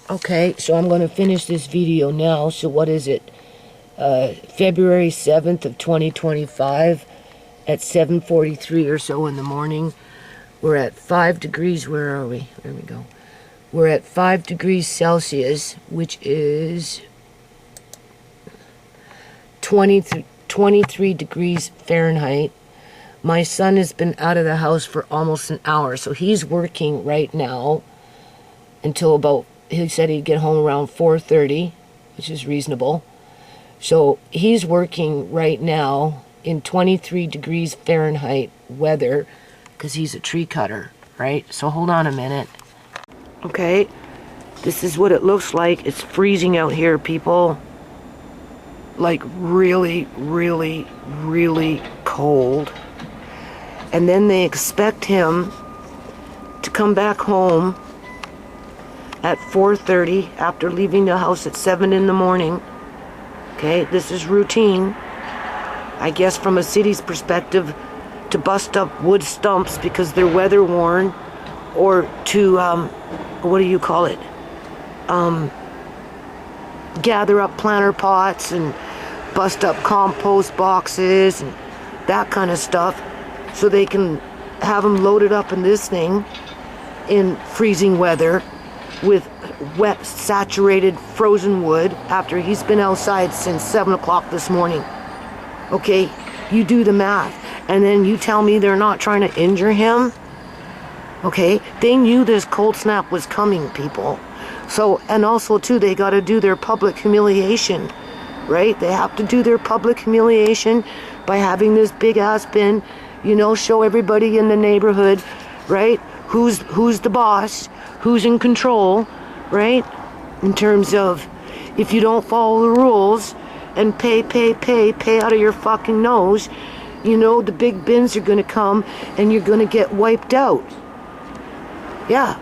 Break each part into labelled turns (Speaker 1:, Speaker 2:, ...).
Speaker 1: Okay, so I'm going to finish this video now. So what is it? February 7th of 2025 at 7:43 or so in the morning. We're at 5 degrees. Where are we? There we go. We're at 5 degrees Celsius, which is 23 degrees Fahrenheit. My son has been out of the house for almost an hour, so he's working right now until about, he said he'd get home around 4:30, which is reasonable. So he's working right now in 23 degrees Fahrenheit weather because he's a tree cutter, right? So hold on a minute. Okay, this is what it looks like. It's freezing out here, people. Like really, really, really cold. And then they expect him to come back home at 4:30 after leaving the house at 7 in the morning. Okay, this is routine, I guess, from a city's perspective, to bust up wood stumps because they're weather worn, or to, what do you call it? Gather up planter pots and bust up compost boxes and that kind of stuff so they can have them loaded up in this thing in freezing weather with wet, saturated, frozen wood after he's been outside since 7 o'clock this morning. Okay, you do the math. And then you tell me they're not trying to injure him? Okay, they knew this cold snap was coming, people. So, and also too, they got to do their public humiliation, right? They have to do their public humiliation by having this big ass bin, you know, show everybody in the neighborhood, right? Who's the boss, who's in control, right? In terms of, if you don't follow the rules and pay out of your fucking nose, you know, the big bins are gonna come and you're gonna get wiped out. Yeah.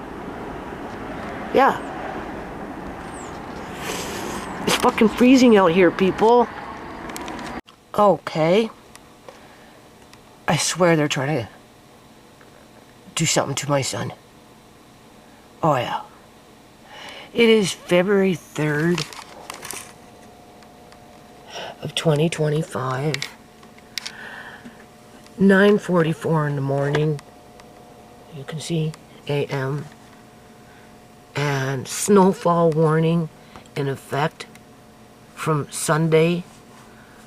Speaker 1: It's fucking freezing out here, people. Okay. I swear they're trying to do something to my son. Oh yeah. It is February 3rd of 2025. 9:44 in the morning. You can see AM. And snowfall warning in effect from Sunday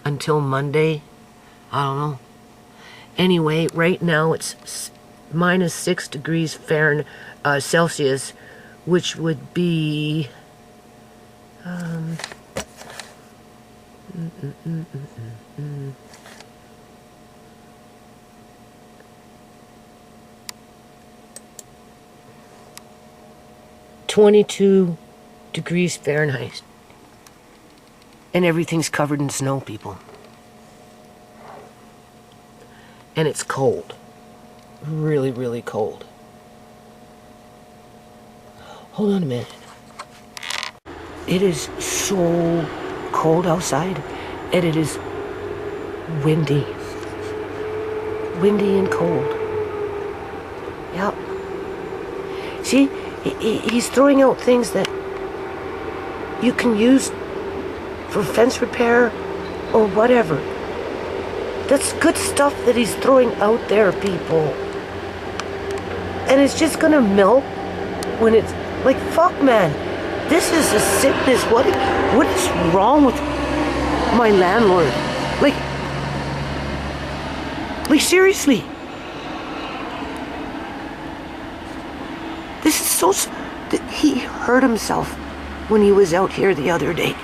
Speaker 1: until Monday. I don't know. Anyway, right now it's minus 6 degrees Fahrenheit, Celsius, which would be 22 degrees Fahrenheit. And everything's covered in snow, people. And it's cold. Really, really cold. Hold on a minute. It is so cold outside, and it is windy. Windy and cold. Yep. See, he's throwing out things that you can use for fence repair or whatever. That's good stuff that he's throwing out there, people. And it's just gonna melt when it's like, fuck, man. This is a sickness. What is wrong with my landlord? Like seriously. This is so... He hurt himself when he was out here the other day.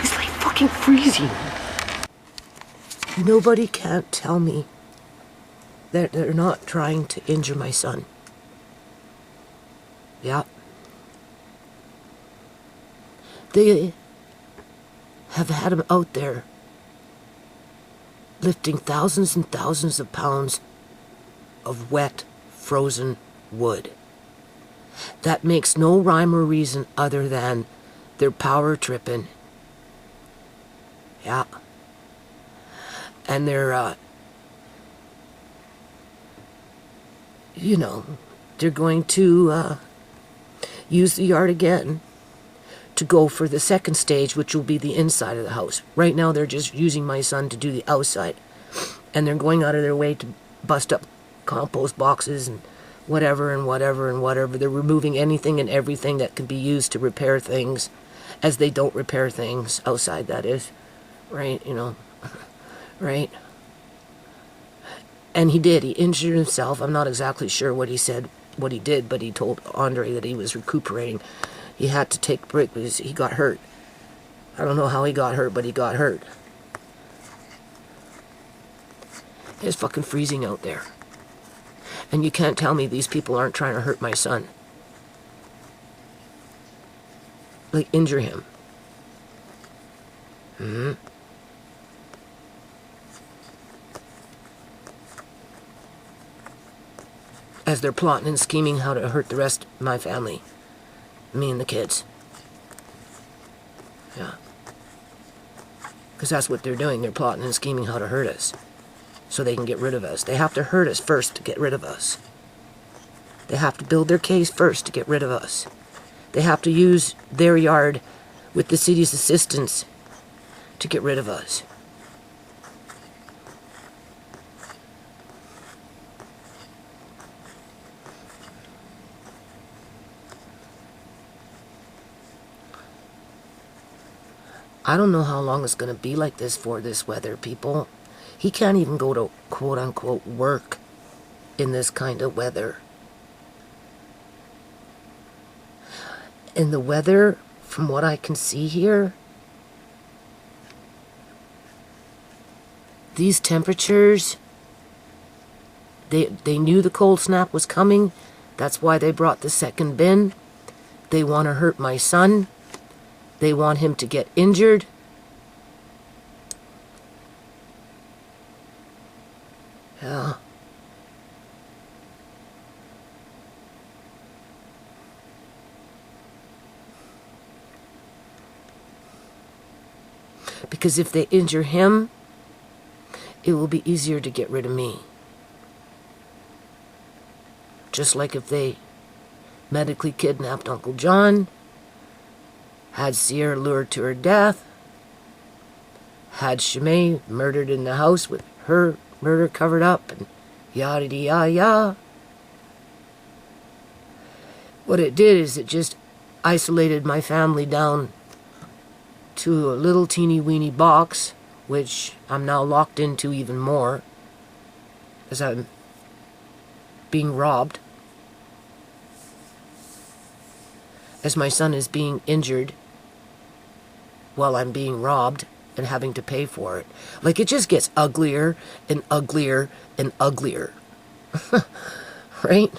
Speaker 1: It's like fucking freezing. Nobody can't tell me that they're not trying to injure my son. Yeah. They have had him out there lifting thousands and thousands of pounds of wet, frozen wood. That makes no rhyme or reason other than they're power tripping. Yeah. And they're, you know, they're going to use the yard again to go for the second stage, which will be the inside of the house. Right now they're just using my son to do the outside, and they're going out of their way to bust up compost boxes and whatever and whatever and whatever. They're removing anything and everything that can be used to repair things, as they don't repair things outside, that is. Right, you know, right? And he did. He injured himself. I'm not exactly sure what he said, what he did, but he told Andre that he was recuperating. He had to take a break because he got hurt. I don't know how he got hurt, but he got hurt. It's fucking freezing out there. And you can't tell me these people aren't trying to hurt my son. Like, injure him. As they're plotting and scheming how to hurt the rest of my family. Me and the kids. Yeah. Because that's what they're doing. They're plotting and scheming how to hurt us. So they can get rid of us. They have to hurt us first to get rid of us. They have to build their case first to get rid of us. They have to use their yard with the city's assistance to get rid of us. I don't know how long it's going to be like this for this weather, people. He can't even go to quote-unquote work in this kind of weather. And the weather, from what I can see here, these temperatures, they knew the cold snap was coming. That's why they brought the second bin. They want to hurt my son. They want him to get injured. Yeah. Because if they injure him, it will be easier to get rid of me. Just like if they medically kidnapped Uncle John, had Sierra lured to her death, had Shimei murdered in the house with her murder covered up, and yada-yada-yada. What it did is it just isolated my family down to a little teeny-weeny box, which I'm now locked into even more, as I'm being robbed, as my son is being injured while I'm being robbed and having to pay for it. Like, it just gets uglier and uglier and uglier. Right?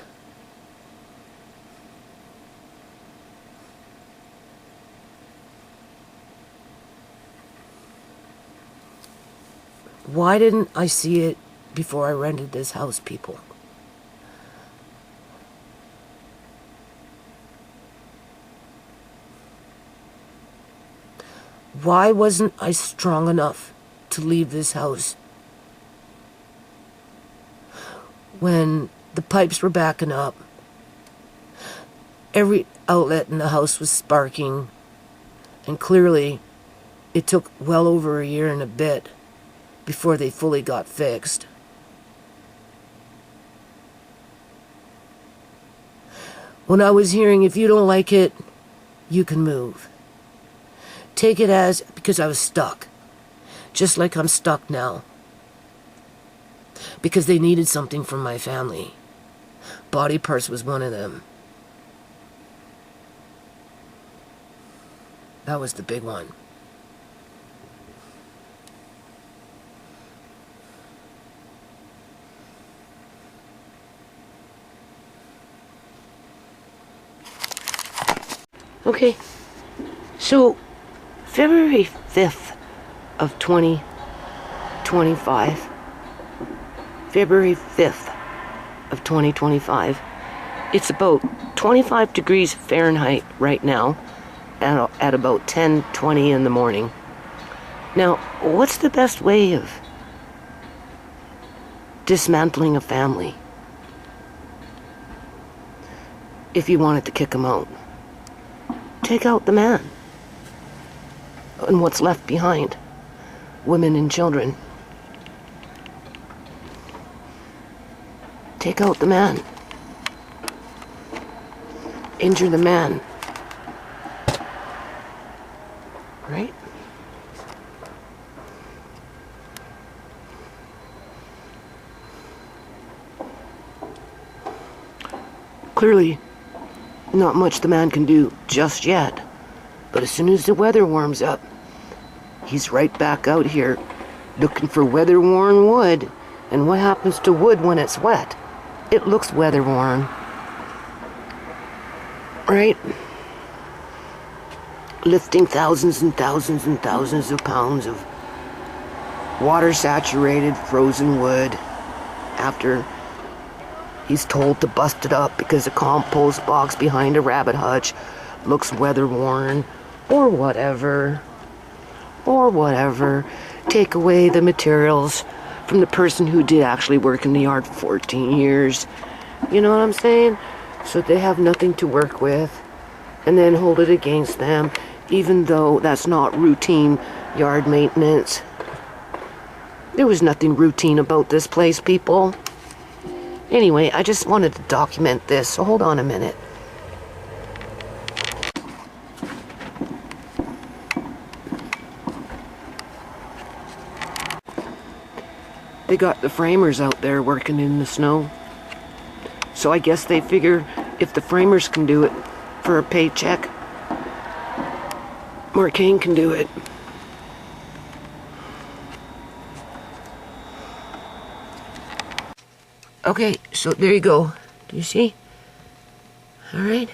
Speaker 1: Why didn't I see it before I rented this house, people? Why wasn't I strong enough to leave this house when the pipes were backing up? Every outlet in the house was sparking, and clearly it took well over a year and a bit before they fully got fixed. When I was hearing, if you don't like it, you can move. Take it as because I was stuck. Just like I'm stuck now. Because they needed something from my family. Body parts was one of them. That was the big one. Okay, so February 5th of 2025, February 5th of 2025, it's about 25 degrees Fahrenheit right now, at about 10:20 in the morning. Now, what's the best way of dismantling a family if you wanted to kick them out? take out the man. And what's left behind? Women and children. Take out the man. Injure the man. Right? Clearly, not much the man can do just yet. But as soon as the weather warms up, he's right back out here looking for weather-worn wood. And what happens to wood when it's wet? It looks weather-worn. Right? Lifting thousands and thousands and thousands of pounds of water-saturated frozen wood after he's told to bust it up because a compost box behind a rabbit hutch looks weather-worn, or whatever. Or whatever. Take away the materials from the person who did actually work in the yard for 14 years. You know what I'm saying? So they have nothing to work with, and then hold it against them, even though that's not routine yard maintenance. There was nothing routine about this place, people. Anyway, I just wanted to document this, so hold on a minute. They got the framers out there working in the snow. So I guess they figure if the framers can do it for a paycheck, Marcane can do it. Okay, so there you go. Do you see? All right.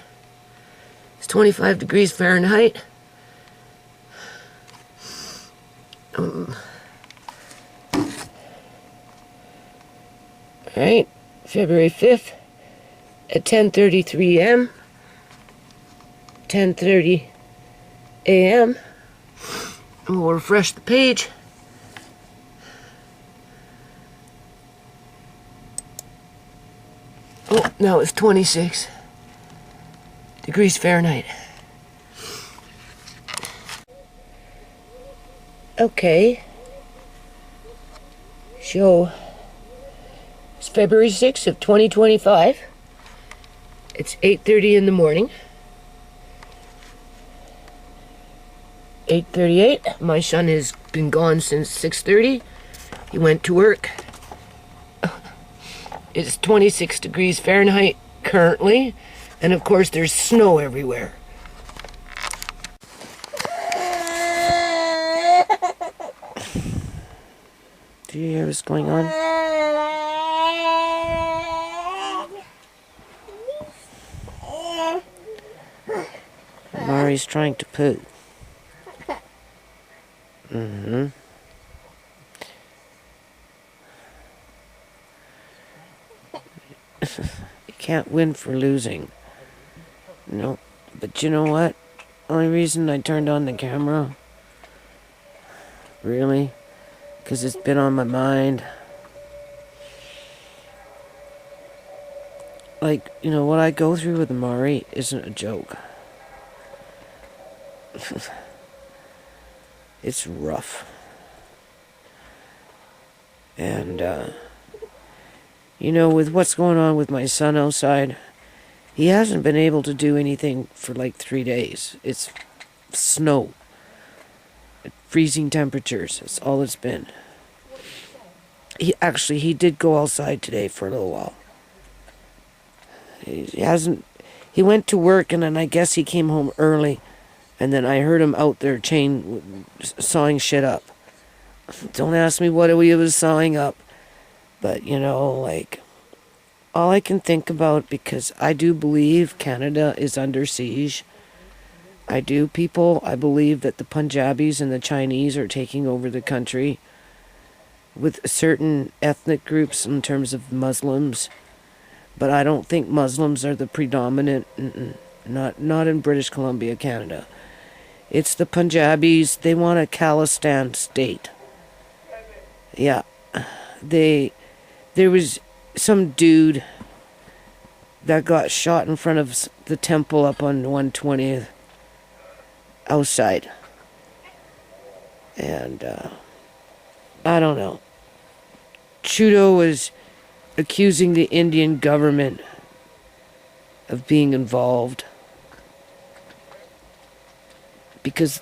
Speaker 1: It's 25 degrees Fahrenheit. All right, February 5th at 10:33 a.m. 10:30 a.m. And we'll refresh the page. Oh, now it's 26 degrees Fahrenheit. Okay. So, it's February 6th of 2025. It's 8:30 in the morning. 8:38. My son has been gone since 6:30. He went to work. It's 26 degrees Fahrenheit currently, and of course there's snow everywhere. Do you hear what's going on? Mari's trying to poo. Mm-hmm. You can't win for losing. No, but you know what? Only reason I turned on the camera, really, because it's been on my mind. Like, you know, what I go through with Mari isn't a joke. It's rough. And, you know, with what's going on with my son outside, he hasn't been able to do anything for like 3 days. It's snow. Freezing temperatures. That's all it's been. He did go outside today for a little while. He went to work, and then I guess he came home early, and then I heard him out there sawing shit up. Don't ask me what he was sawing up. But, you know, like, all I can think about, because I do believe Canada is under siege. I do, people. I believe that the Punjabis and the Chinese are taking over the country with certain ethnic groups in terms of Muslims. But I don't think Muslims are the predominant, not in British Columbia, Canada. It's the Punjabis. They want a Khalistan state. Yeah. There was some dude that got shot in front of the temple up on 120th outside. And I don't know. Trudeau was accusing the Indian government of being involved because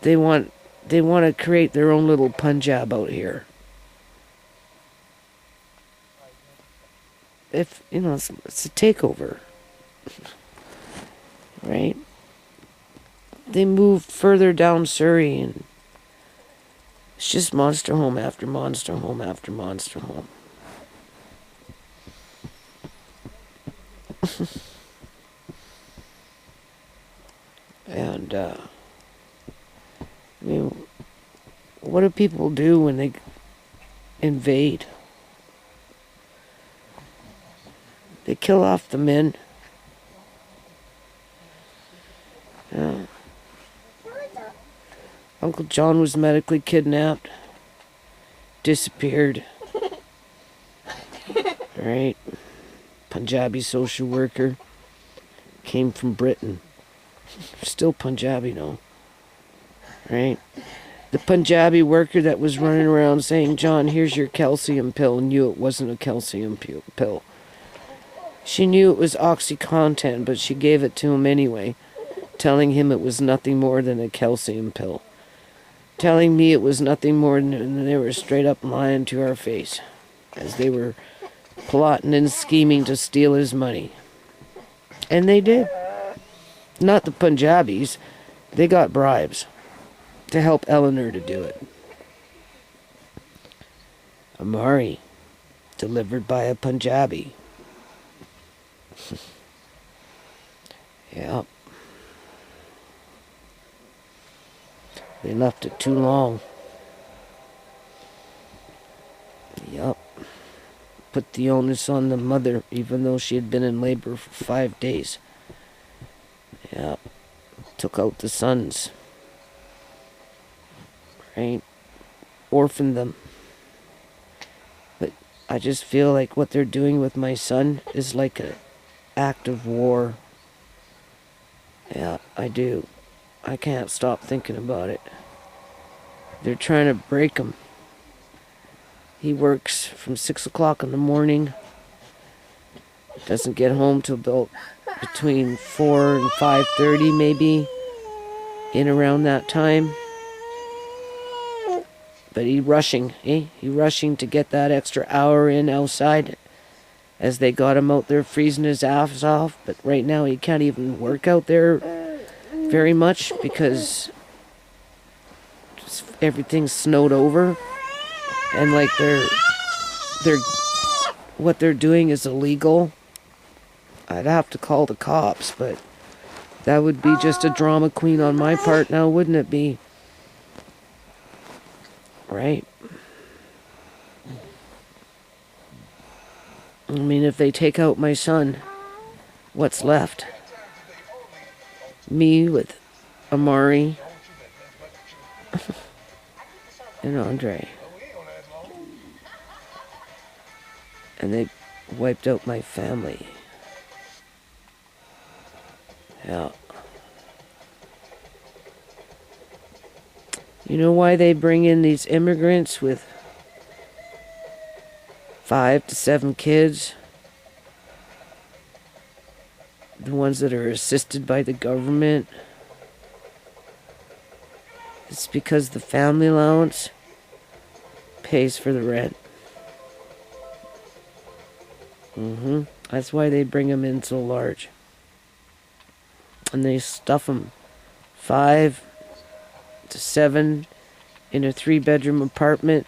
Speaker 1: they want to create their own little Punjab out here. If it's a takeover, right? They moved further down Surrey, and it's just monster home after monster home after monster home. And I mean, what do people do when they invade? They kill off the men. Yeah. Uncle John was medically kidnapped. Disappeared. Right? Punjabi social worker. Came from Britain. Still Punjabi, no. Right? The Punjabi worker that was running around saying, John, here's your calcium pill, knew it wasn't a calcium pill. She knew it was OxyContin, but she gave it to him anyway, telling him it was nothing more than a calcium pill. Telling me it was nothing more than they were straight up lying to our face, as they were plotting and scheming to steal his money. And they did. Not the Punjabis. They got bribes to help Eleanor to do it. Amari, delivered by a Punjabi. Yep. They left it too long. Yep. Put the onus on the mother, even though she had been in labor for 5 days. Yep. Took out the sons. Right? Orphaned them. But I just feel like what they're doing with my son is like an act of war. Yeah, I do. I can't stop thinking about it. They're trying to break him. He works from 6 o'clock in the morning. Doesn't get home till about between 4 and 5:30 maybe. In around that time. But he's rushing, He's rushing to get that extra hour in outside. As they got him out there freezing his ass off. But right now he can't even work out there very much because everything's snowed over, and like what they're doing is illegal. I'd have to call the cops, but that would be just a drama queen on my part now, wouldn't it be? Right? I mean, if they take out my son, what's left? Me with Amari and Andre. And they wiped out my family. Yeah. You know why they bring in these immigrants with 5 to 7 kids? The ones that are assisted by the government. It's because the family allowance pays for the rent. That's why they bring them in so large. And they stuff them 5 to 7 in a 3-bedroom apartment.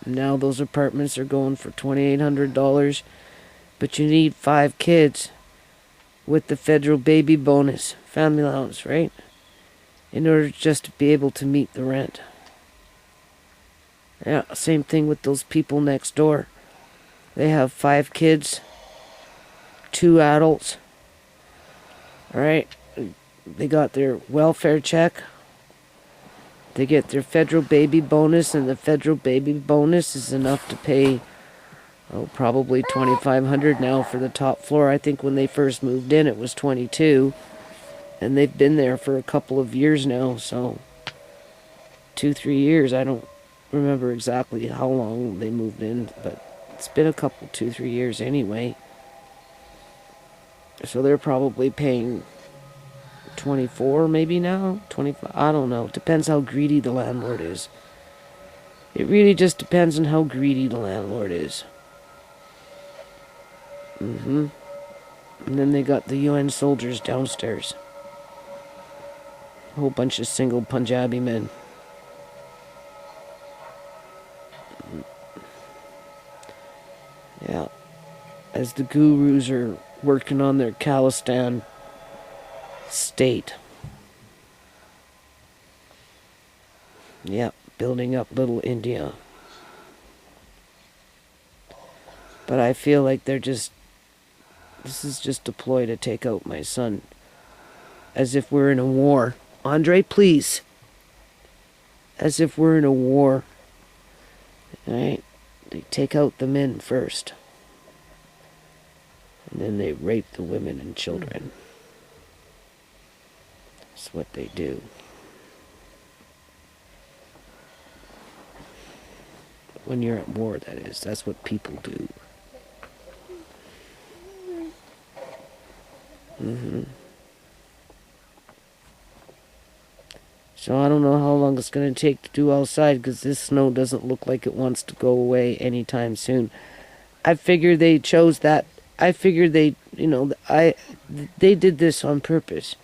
Speaker 1: Now those apartments are going for $2,800. But you need 5 kids with the federal baby bonus, family allowance, right? In order just to be able to meet the rent. Yeah, same thing with those people next door. They have 5 kids, 2 adults. Alright, they got their welfare check. They get their federal baby bonus, and the federal baby bonus is enough to pay probably $2,500 now for the top floor. I think when they first moved in it was $22,000.
Speaker 2: And they've been there for a couple of years now, so 2-3 years. I don't remember exactly how long they moved in, but it's been a couple, 2-3 years anyway. So they're probably paying 24 maybe now, 25, I don't know. Depends how greedy the landlord is. It really just depends on how greedy the landlord is. And then they got the UN soldiers downstairs. A whole bunch of single Punjabi men. Yeah. As the gurus are working on their Khalistan state. Yeah, building up little India. But I feel like this is just a ploy to take out my son. As if we're in a war. Andre, please. As if we're in a war. Alright? They take out the men first. And then they rape the women and children. That's what they do. When you're at war, that is. That's what people do. So I don't know how long it's going to take to do outside, because this snow doesn't look like it wants to go away anytime soon. I figure they chose that. I figured they did this on purpose.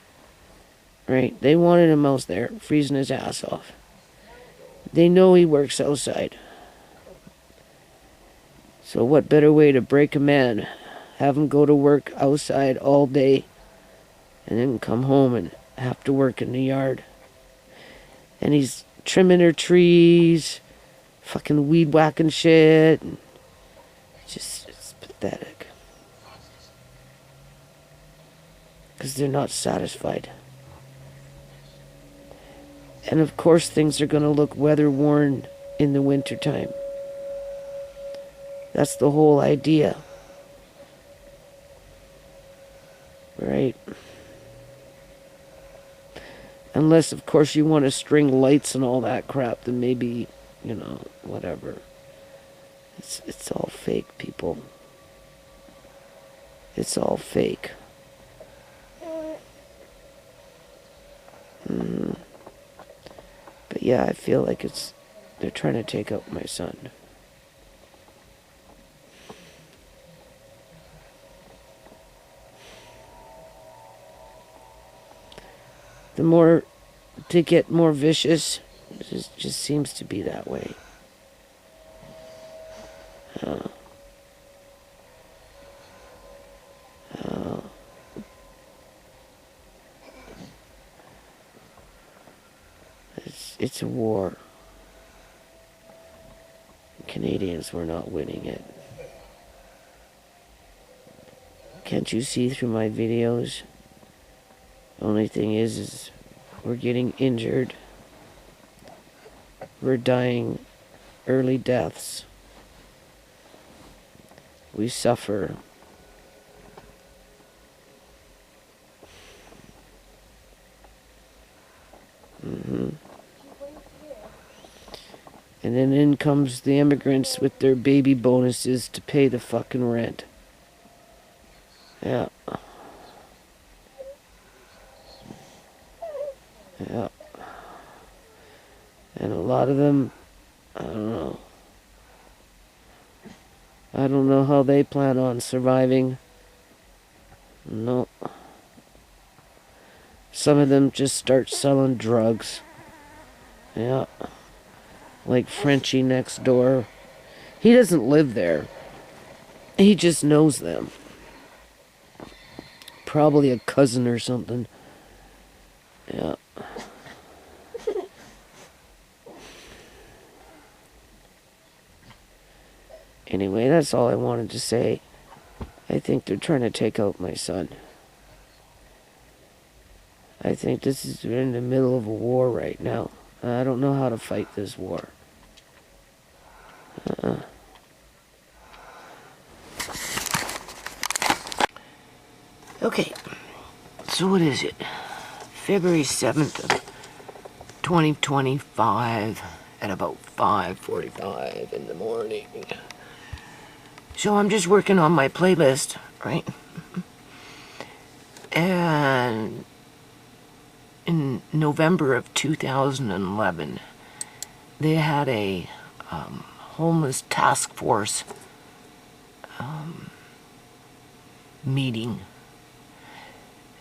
Speaker 2: Right? They wanted him out there freezing his ass off. They know he works outside. So what better way to break a man? Have him go to work outside all day and then come home and have to work in the yard. And he's trimming her trees, fucking weed whacking shit. And it's pathetic. Because they're not satisfied. And of course things are going to look weather-worn in the wintertime. That's the whole idea. Right? Unless, of course, you want to string lights and all that crap, then maybe, whatever. It's all fake, people. It's all fake. But yeah, I feel like they're trying to take out my son. The more they get more vicious, it just seems to be that way. It's a war. Canadians were not winning it. Can't you see through my videos? Only thing is we're getting injured. We're dying early deaths. We suffer. And then in comes the immigrants with their baby bonuses to pay the fucking rent. Yeah. Yeah. And a lot of them, I don't know. I don't know how they plan on surviving. No. Some of them just start selling drugs. Yeah. Like Frenchie next door. He doesn't live there. He just knows them. Probably a cousin or something. Yeah. Anyway, that's all I wanted to say. I think they're trying to take out my son. I think we're in the middle of a war right now. I don't know how to fight this war. Okay, so what is it?
Speaker 1: February 7th of 2025 at about 5:45 in the morning. So I'm just working on my playlist, right? And in November of 2011, they had a homeless task force meeting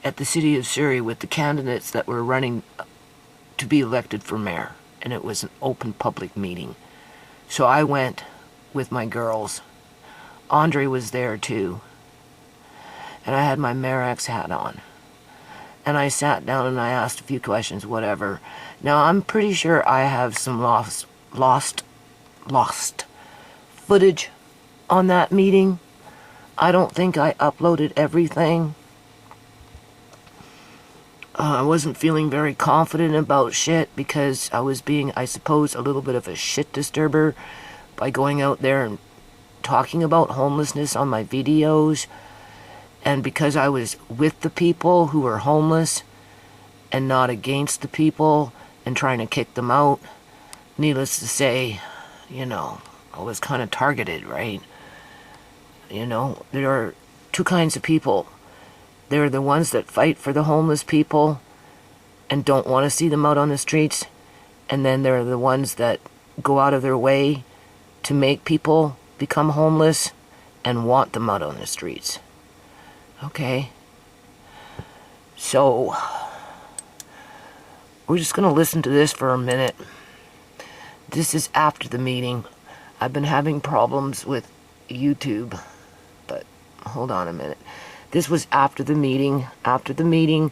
Speaker 1: at the City of Surrey with the candidates that were running to be elected for mayor. And it was an open public meeting. So I went with my girls. Andre was there too. And I had my Merrick's hat on. And I sat down and I asked a few questions, whatever. Now I'm pretty sure I have some lost footage on that meeting. I don't think I uploaded everything. I wasn't feeling very confident about shit because I was being, I suppose, a little bit of a shit disturber by going out there and talking about homelessness on my videos. And because I was with the people who were homeless and not against the people and trying to kick them out, needless to say, you know, I was kind of targeted, right? You know, there are two kinds of people. There are the ones that fight for the homeless people and don't want to see them out on the streets. And then there are the ones that go out of their way to make people become homeless and want them out on the streets. Okay? So, we're just going to listen to this for a minute. This is after the meeting. I've been having problems with YouTube, but hold on a minute. This was after the meeting. After the meeting,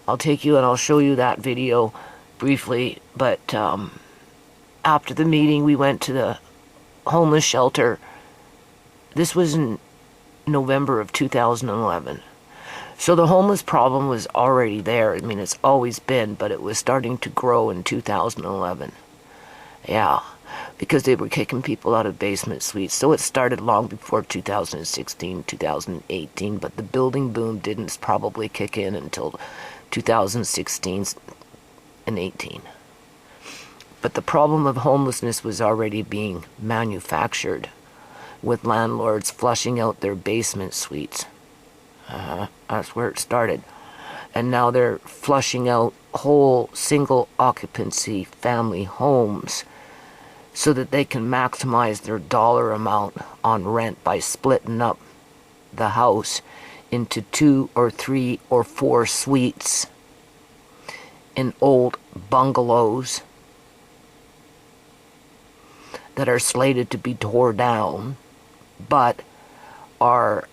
Speaker 1: I'll take you and I'll show you that video briefly. But after the meeting, we went to the homeless shelter. This was in November of 2011. So the homeless problem was already there. I mean, it's always been, but it was starting to grow in 2011. Yeah, because they were kicking people out of basement suites. So it started long before 2016, 2018, but the building boom didn't probably kick in until 2016 and 18. But the problem of homelessness was already being manufactured, with landlords flushing out their basement suites. That's where it started. And now they're flushing out whole single occupancy family homes so that they can maximize their dollar amount on rent by splitting up the house into 2 or 3 or 4 suites in old bungalows that are slated to be torn down, but are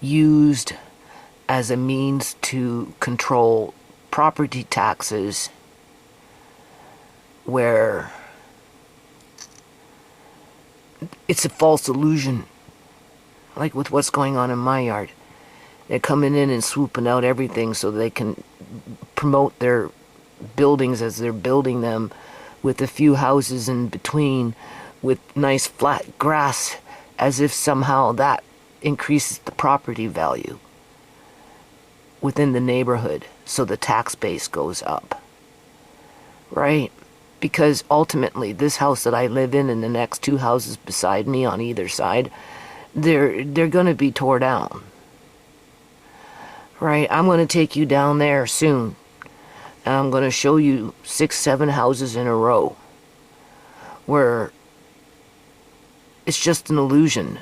Speaker 1: used as a means to control property taxes, where it's a false illusion, like with what's going on in my yard. They're coming in and swooping out everything so they can promote their buildings as they're building them, with a few houses in between with nice flat grass, as if somehow that increases the property value within the neighborhood, so the tax base goes up, right? Because ultimately this house that I live in and the next 2 houses beside me on either side, they're going to be torn down, right? I'm going to take you down there soon, and I'm going to show you 6, 7 houses in a row where it's just an illusion.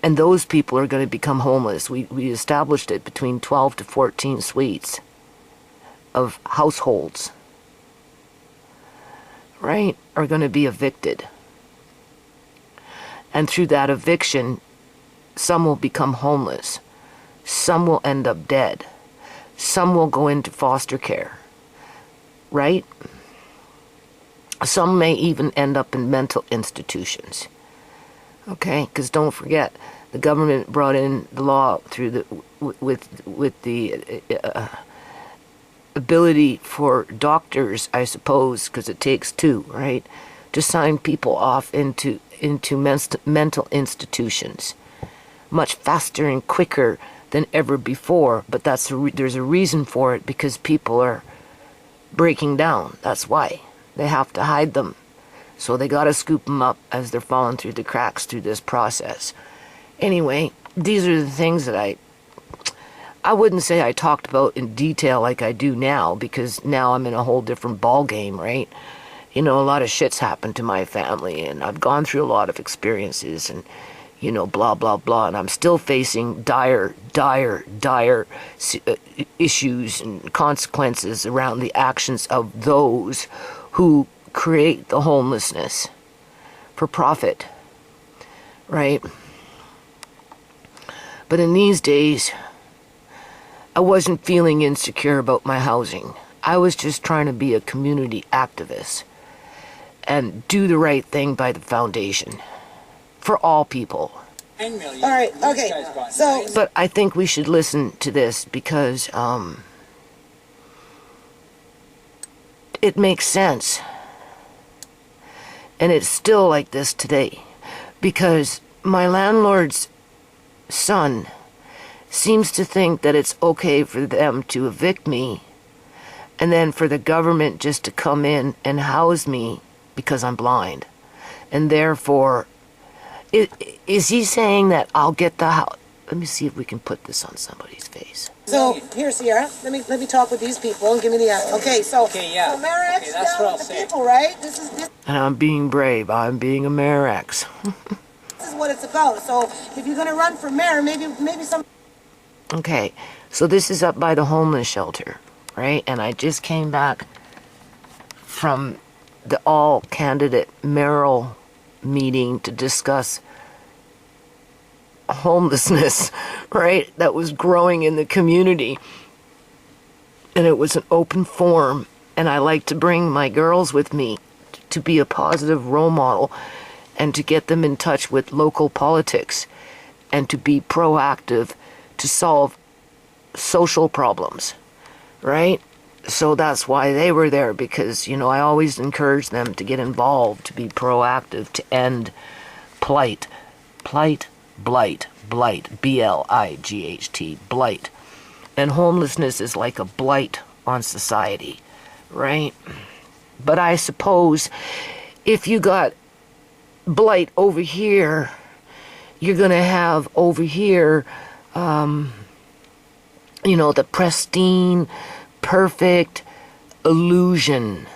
Speaker 1: And those people are going to become homeless. We established it between 12 to 14 suites of households, right, are going to be evicted. And through that eviction, some will become homeless. Some will end up dead. Some will go into foster care, right? Some may even end up in mental institutions. Okay, because don't forget, the government brought in the law through the with the ability for doctors, I suppose, because it takes 2, right, to sign people off into mental institutions much faster and quicker than ever before. But there's a reason for it, because people are breaking down. That's why. They have to hide them. So they got to scoop them up as they're falling through the cracks through this process. Anyway, these are the things that I wouldn't say I talked about in detail like I do now, because now I'm in a whole different ball game, right? You know, a lot of shit's happened to my family, and I've gone through a lot of experiences, and, you know, blah, blah, blah. And I'm still facing dire issues and consequences around the actions of those who create the homelessness for profit, right? But in these days, I wasn't feeling insecure about my housing. I was just trying to be a community activist and do the right thing by the foundation for all people.
Speaker 3: All
Speaker 4: right, okay, so...
Speaker 1: But I think we should listen to this, because it makes sense. And it's still like this today, because my landlord's son seems to think that it's okay for them to evict me, and then for the government just to come in and house me because I'm blind. And therefore, is he saying that I'll get the house? Let me see if we can put this on somebody's face.
Speaker 4: So, here, Sierra, let me talk with these people and give me the... Okay, so...
Speaker 3: Okay, yeah.
Speaker 4: So Mayor X
Speaker 3: Okay, that's
Speaker 4: down
Speaker 3: what
Speaker 4: with
Speaker 3: I'll
Speaker 4: the
Speaker 3: say.
Speaker 4: people, right? This is
Speaker 1: And I'm being brave. I'm being a Mayor X.
Speaker 4: what it's about. So, if you're going to run for mayor, maybe some...
Speaker 1: Okay, so this is up by the homeless shelter, right? And I just came back from the all-candidate mayoral meeting to discuss homelessness, right? That was growing in the community. And it was an open forum. And I like to bring my girls with me to be a positive role model and to get them in touch with local politics and to be proactive to solve social problems, right? So that's why they were there, because, you know, I always encourage them to get involved, to be proactive, to end blight, B-L-I-G-H-T, blight. And homelessness is like a blight on society, right? But I suppose if you got blight over here, you're going to have over here, you know, the pristine, perfect illusion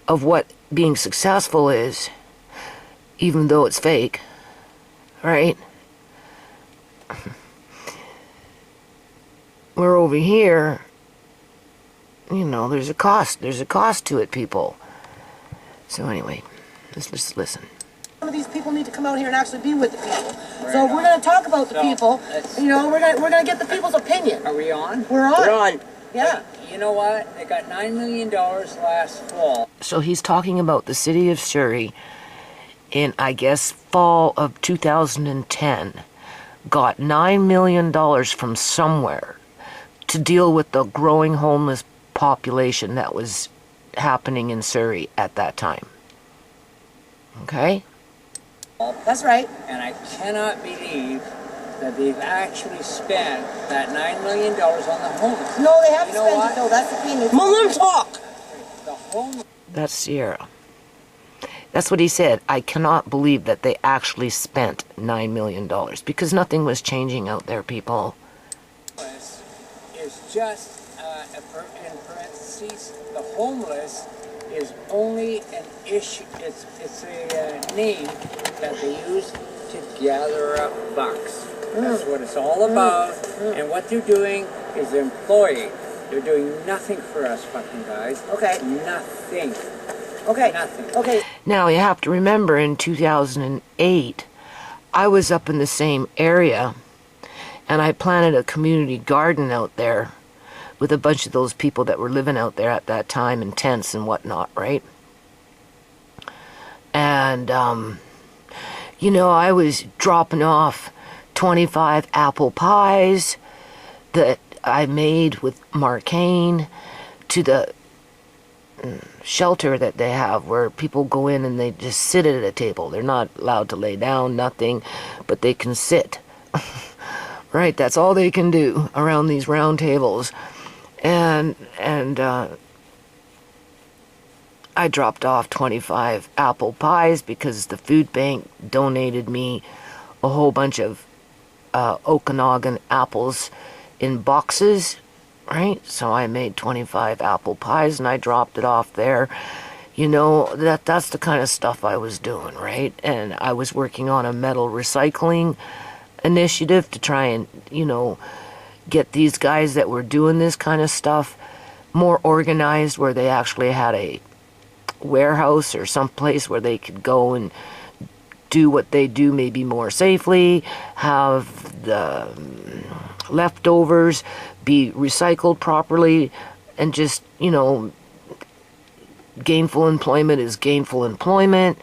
Speaker 1: of what being successful is, even though it's fake, right? We're over here, you know, there's a cost to it, people. So anyway, let's just listen.
Speaker 4: Some of these people need to come out here and actually be with the people. So we're going to talk about the people. You know, we're going to get the people's opinion.
Speaker 3: Are we on?
Speaker 4: We're on.
Speaker 5: We're on.
Speaker 4: Yeah.
Speaker 3: But you know what? They got $9 million last fall.
Speaker 1: So he's talking about the City of Surrey in, I guess, fall of 2010. Got $9 million from somewhere to deal with the growing homeless population that was happening in Surrey at that time. Okay?
Speaker 4: That's right.
Speaker 3: And I cannot believe that they've actually spent that $9 million on the homeless.
Speaker 4: No, they haven't
Speaker 3: You know
Speaker 4: spent
Speaker 3: what?
Speaker 4: it, though. That's the thing.
Speaker 5: Come on, let him talk.
Speaker 3: The homeless.
Speaker 1: That's Sierra. That's what he said. I cannot believe that they actually spent $9 million, because nothing was changing out there, people.
Speaker 3: Is just, in parentheses, the homeless is only an issue. It's a name that they use to gather up bucks. That's what it's all about. And what they're doing is they're employing. They're doing nothing for us fucking guys.
Speaker 4: Okay.
Speaker 3: Nothing.
Speaker 4: Okay.
Speaker 3: Nothing.
Speaker 4: Okay.
Speaker 1: Now, you have to remember, in 2008, I was up in the same area, and I planted a community garden out there with a bunch of those people that were living out there at that time in tents and whatnot, right? And, you know, I was dropping off 25 apple pies that I made with Marcaine to the shelter that they have, where people go in and they just sit at a table. They're not allowed to lay down, nothing, but they can sit. right? That's all they can do around these round tables. And I dropped off 25 apple pies because the food bank donated me a whole bunch of Okanagan apples in boxes, right? So I made 25 apple pies and I dropped it off there. You know, that's the kind of stuff I was doing, right? And I was working on a metal recycling initiative to try and, you know, get these guys that were doing this kind of stuff more organized, where they actually had a warehouse or some place where they could go and do what they do maybe more safely, have the leftovers be recycled properly, and just, you know, gainful employment is gainful employment.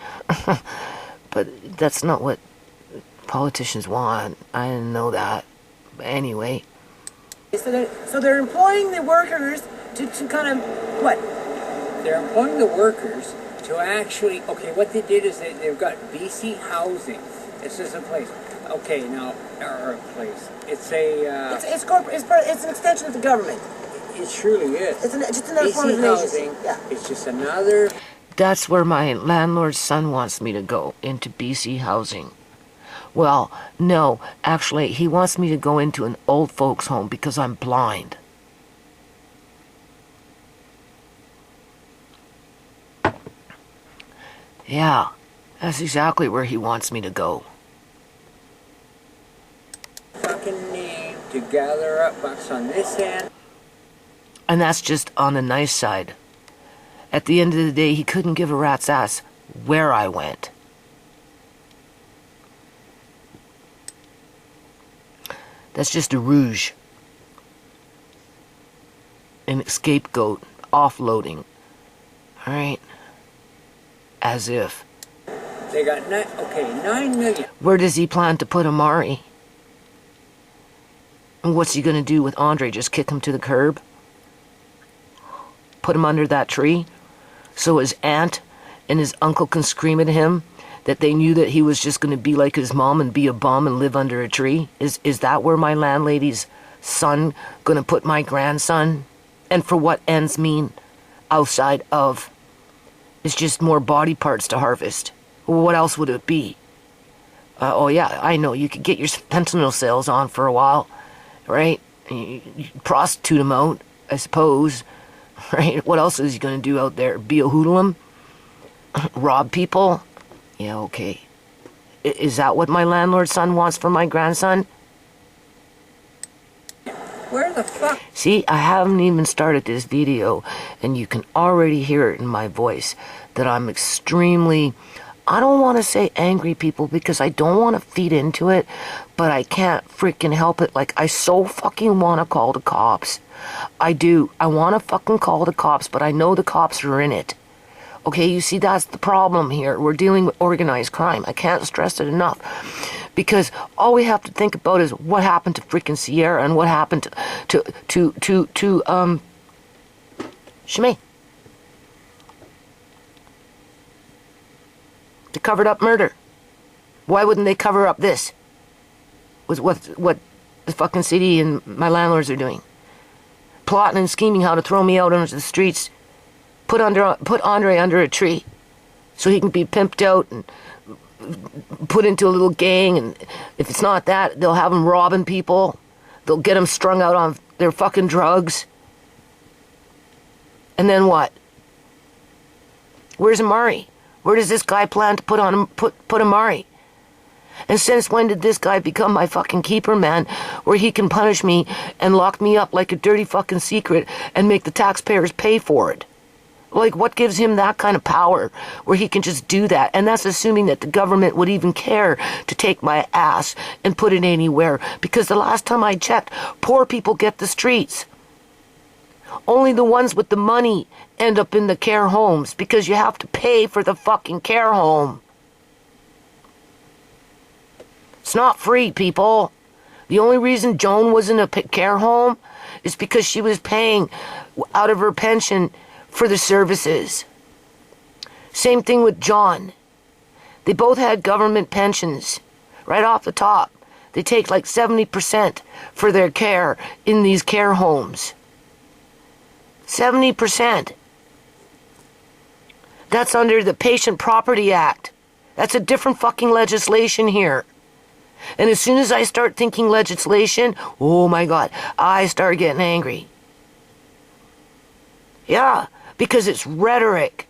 Speaker 1: But that's not what politicians want. I didn't know that. But anyway.
Speaker 4: So they're employing the workers to kind of, what?
Speaker 3: They're employing the workers to actually, okay, what they did is they've got BC Housing. This is a place. Okay, now, or a place. It's a...
Speaker 4: It's corporate. It's an extension of the government.
Speaker 3: It surely is.
Speaker 4: It's just another form of
Speaker 3: BC Housing.
Speaker 4: Yeah.
Speaker 3: It's just another...
Speaker 1: That's where my landlord's son wants me to go, into BC Housing. Well, no, actually, he wants me to go into an old folks' home because I'm blind. Yeah, that's exactly where he wants me to go.
Speaker 3: Fucking name to gather up bucks on this end.
Speaker 1: And that's just on the nice side. At the end of the day, he couldn't give a rat's ass where I went. That's just a rouge. An scapegoat. Offloading. Alright? As if.
Speaker 3: They got 9 million.
Speaker 1: Where does he plan to put Amari? And what's he gonna do with Andre? Just kick him to the curb? Put him under that tree? So his aunt and his uncle can scream at him that they knew that he was just gonna be like his mom and be a bum and live under a tree? Is that where my landlady's son gonna put my grandson? And for what ends mean? Outside of... It's just more body parts to harvest. What else would it be? Oh yeah, I know, you could get your fentanyl sales on for a while, right? You prostitute them out, I suppose, right? What else is he gonna do out there? Be a hoodlum? Rob people? Yeah, okay. Is that what my landlord's son wants for my grandson?
Speaker 3: Where the fuck?
Speaker 1: See, I haven't even started this video, and you can already hear it in my voice that I'm extremely, I don't want to say angry, people, because I don't want to feed into it, but I can't freaking help it. Like, I so fucking want to call the cops. I do. I want to fucking call the cops, but I know the cops are in it. Okay, you see, that's the problem here. We're dealing with organized crime. I can't stress it enough. Because all we have to think about is what happened to freaking Sierra and what happened to Shimei. They covered up murder. Why wouldn't they cover up this? Was what the fucking city and my landlords are doing. Plotting and scheming how to throw me out onto the streets. Put Andre under a tree so he can be pimped out and put into a little gang, and if it's not that, they'll have him robbing people. They'll get him strung out on their fucking drugs. And then what? Where's Amari? Where does this guy plan to put Amari? And since when did this guy become my fucking keeper man, where he can punish me and lock me up like a dirty fucking secret and make the taxpayers pay for it? Like, what gives him that kind of power where he can just do that? And that's assuming that the government would even care to take my ass and put it anywhere. Because the last time I checked, poor people get the streets. Only the ones with the money end up in the care homes because you have to pay for the fucking care home. It's not free, people. The only reason Joan was in a care home is because she was paying out of her pension for the services. Same thing with John. They both had government pensions. Right off the top, They take like 70% for their care in these care homes. 70%. That's under the Patient Property Act. That's a different fucking legislation here. And as soon as I start thinking legislation, oh my God, I start getting angry. Yeah, because it's rhetoric.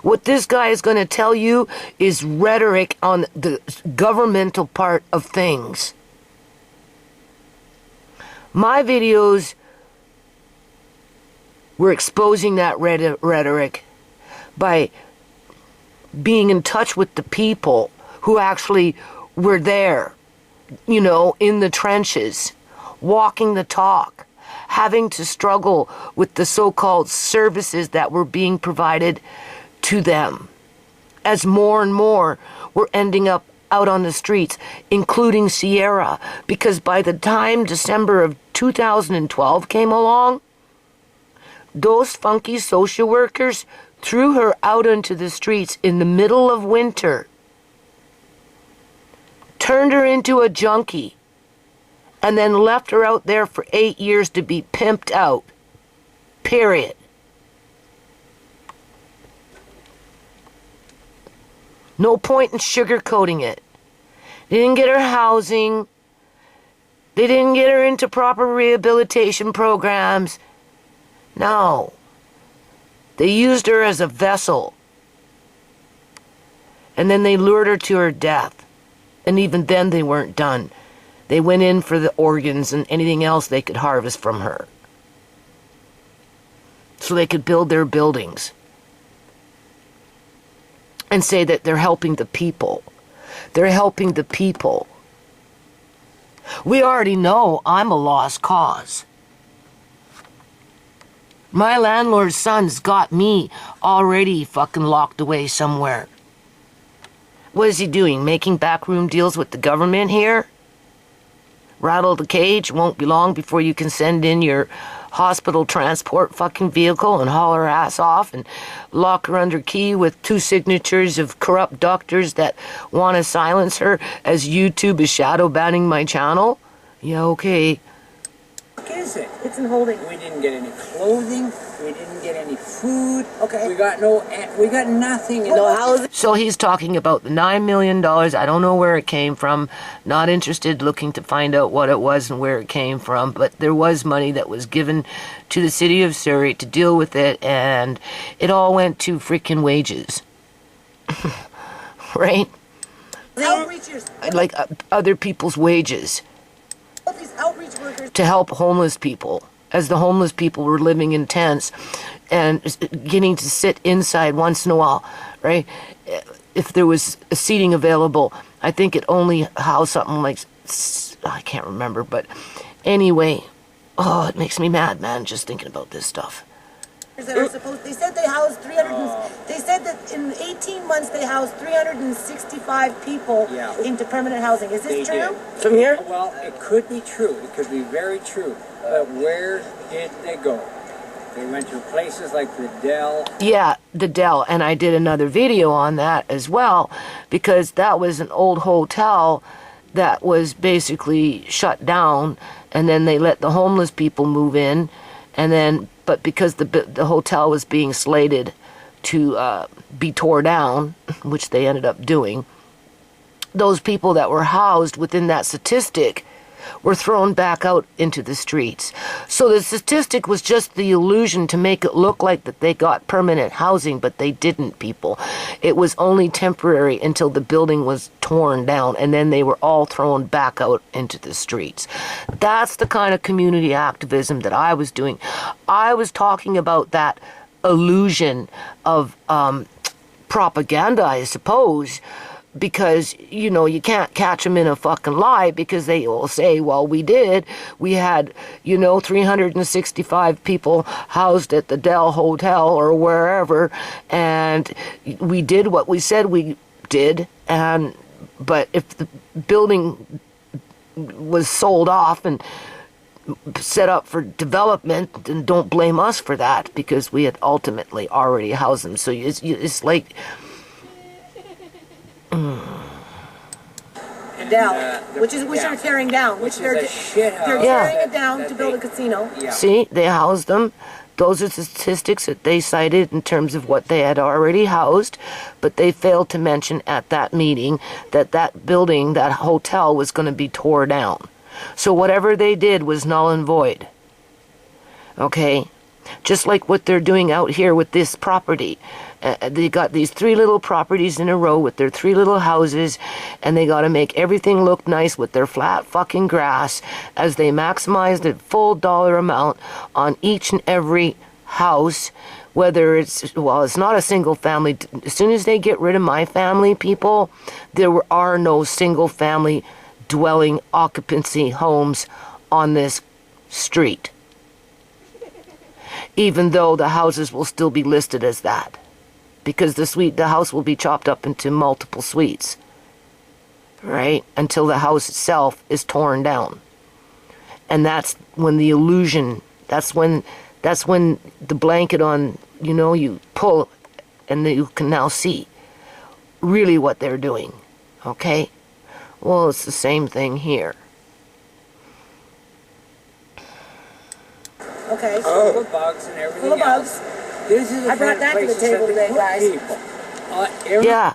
Speaker 1: What this guy is going to tell you is rhetoric on the governmental part of things. My videos were exposing that rhetoric by being in touch with the people who actually were there, you know, in the trenches, walking the talk, having to struggle with the so-called services that were being provided to them. As more and more were ending up out on the streets, including Sierra, because by the time December of 2012 came along, those funky social workers threw her out onto the streets in the middle of winter, turned her into a junkie, and then left her out there for 8 years to be pimped out. Period. No point in sugarcoating it. They didn't get her housing. They didn't get her into proper rehabilitation programs. No. They used her as a vessel. And then they lured her to her death. And even then they weren't done. They went in for the organs and anything else they could harvest from her, so they could build their buildings and say that they're helping the people. They're helping the people. We already know I'm a lost cause. My landlord's son's got me already fucking locked away somewhere. What is he doing? Making backroom deals with the government here? Rattle the cage. Won't be long before you can send in your hospital transport fucking vehicle and haul her ass off and lock her under key with 2 signatures of corrupt doctors that want to silence her as YouTube is shadow banning my channel. Yeah, okay.
Speaker 3: What is it?
Speaker 4: It's in holding.
Speaker 3: We didn't get any clothing. We didn't get any food.
Speaker 4: Okay.
Speaker 3: We got nothing.
Speaker 4: No housing.
Speaker 1: So he's talking about the $9 million. I don't know where it came from. Not interested, looking to find out what it was and where it came from. But there was money that was given to the City of Surrey to deal with it. And it all went to freaking wages. Right?
Speaker 4: Outreachers.
Speaker 1: Like other people's wages.
Speaker 4: All these outreach workers.
Speaker 1: To help homeless people, as the homeless people were living in tents and getting to sit inside once in a while, right? If there was a seating available, I think it only housed something like, I can't remember, but anyway, oh, it makes me mad, man, just thinking about this stuff.
Speaker 4: That are supposed, they said they housed 300, they said that in 18 months they housed 365 people into permanent housing. Is this true?
Speaker 1: From here?
Speaker 3: Well, it could be true. It could be very true. But where did they go? They went to places like the Dell.
Speaker 1: Yeah, the Dell, and I did another video on that as well, because that was an old hotel that was basically shut down, and then they let the homeless people move in, and then, but because the hotel was being slated to be tore down, which they ended up doing, those people that were housed within that statistic were thrown back out into the streets. So the statistic was just the illusion to make it look like that they got permanent housing, but they didn't, people. It was only temporary until the building was torn down, and then they were all thrown back out into the streets. That's the kind of community activism that I was doing. I was talking about that illusion of propaganda, I suppose, because, you know, you can't catch them in a fucking lie, because they will say, well, we had, you know, 365 people housed at the Dell Hotel or wherever, and we did what we said we did, but if the building was sold off and set up for development, then don't blame us for that, because we had ultimately already housed them. So it's like...
Speaker 3: And
Speaker 4: Dell, which they're tearing down.
Speaker 3: Which is a shit house.
Speaker 4: They're tearing it down to build a casino.
Speaker 3: Yeah.
Speaker 1: See, they housed them. Those are the statistics that they cited in terms of what they had already housed, but they failed to mention at that meeting that that building, that hotel, was going to be tore down. So whatever they did was null and void. Okay? Just like what they're doing out here with this property. They got these 3 little properties in a row with their 3 little houses, and they got to make everything look nice with their flat fucking grass as they maximize the full dollar amount on each and every house, whether it's not a single family. As soon as they get rid of my family, people, there are no single family dwelling occupancy homes on this street. Even though the houses will still be listed as that. Because the house will be chopped up into multiple suites. Right? Until the house itself is torn down. And that's when the illusion, that's when the blanket on, you pull and you can now see really what they're doing. Okay? Well, it's the same thing here.
Speaker 4: Okay.
Speaker 3: Full of bugs and everything
Speaker 4: Full of bugs.
Speaker 3: This is
Speaker 4: I brought that to the table today, guys.
Speaker 1: Yeah,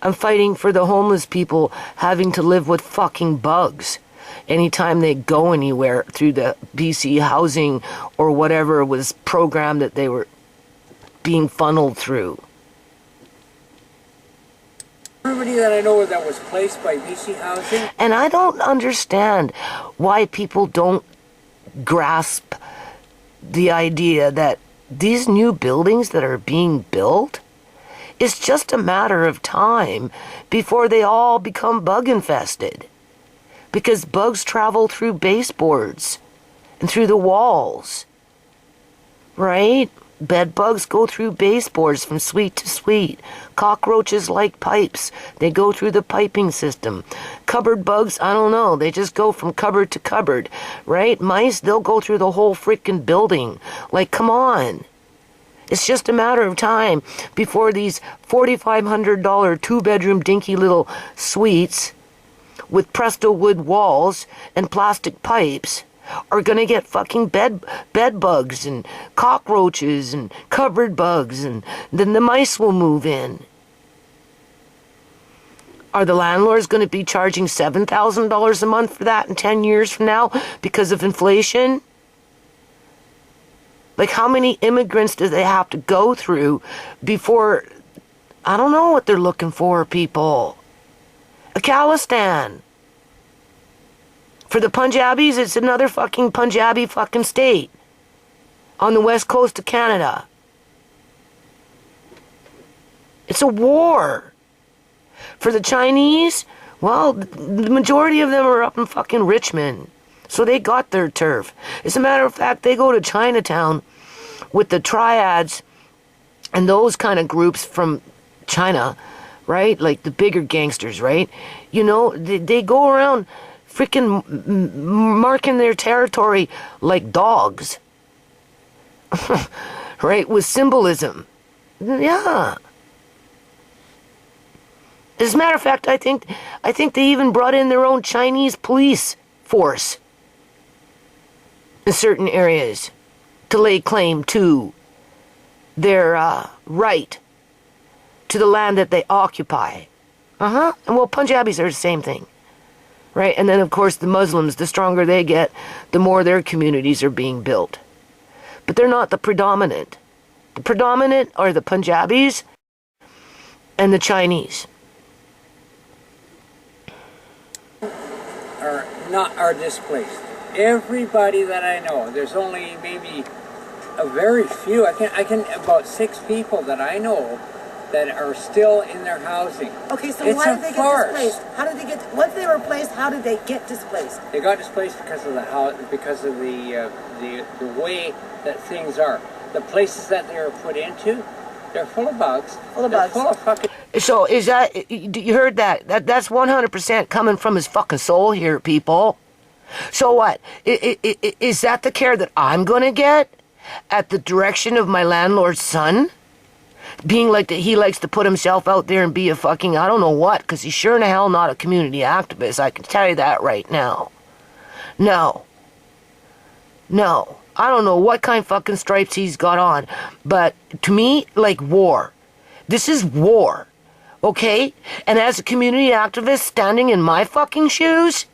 Speaker 1: I'm fighting for the homeless people having to live with fucking bugs anytime they go anywhere through the BC housing or whatever was programmed that they were being funneled through.
Speaker 3: Everybody that I know that was placed by BC Housing.
Speaker 1: And I don't understand why people don't grasp the idea that these new buildings that are being built, it's just a matter of time before they all become bug infested. Because bugs travel through baseboards and through the walls. Right? Bed bugs go through baseboards from suite to suite. Cockroaches like pipes. They go through the piping system. Cupboard bugs, I don't know. They just go from cupboard to cupboard. Right? Mice, they'll go through the whole freaking building. Like, come on. It's just a matter of time before these $4,500 2-bedroom dinky little suites with Presto wood walls and plastic pipes are gonna get fucking bed bugs and cockroaches and cupboard bugs, and then the mice will move in. Are the landlords gonna be charging $7,000 a month for that in 10 years from now because of inflation? Like, how many immigrants do they have to go through before, I don't know what they're looking for, people. Afghanistan. For the Punjabis, it's another fucking Punjabi fucking state on the west coast of Canada. It's a war. For the Chinese, well, the majority of them are up in fucking Richmond. So they got their turf. As a matter of fact, they go to Chinatown with the triads and those kind of groups from China, right? Like the bigger gangsters, right? They go around freaking marking their territory like dogs. Right? With symbolism. Yeah. As a matter of fact, I think they even brought in their own Chinese police force in certain areas to lay claim to their right to the land that they occupy. And well, Punjabis are the same thing. Right? And then, of course, the Muslims, the stronger they get, the more their communities are being built. But they're not the predominant. The predominant are the Punjabis and the Chinese.
Speaker 3: Are displaced. Everybody that I know, there's only maybe a very few. I can about 6 people that I know that are still in their housing.
Speaker 4: Okay, so
Speaker 3: it's
Speaker 4: why did they
Speaker 3: farce.
Speaker 4: get displaced? How did they get? Once they were placed, how did they get displaced?
Speaker 3: They got displaced because of the way that things are. The places that they were put into, they're full of bugs.
Speaker 4: Full of
Speaker 3: they're
Speaker 4: bugs.
Speaker 3: Full of fucking.
Speaker 1: So is that, you heard that? That's 100% coming from his fucking soul here, people. So what? Is that the care that I'm going to get at the direction of my landlord's son? being like that he likes to put himself out there and be a fucking I don't know what, because he's sure in the hell not a community activist. I can tell you that right now. No. I don't know what kind of fucking stripes he's got on, but to me, like war. This is war. Okay? And as a community activist standing in my fucking shoes,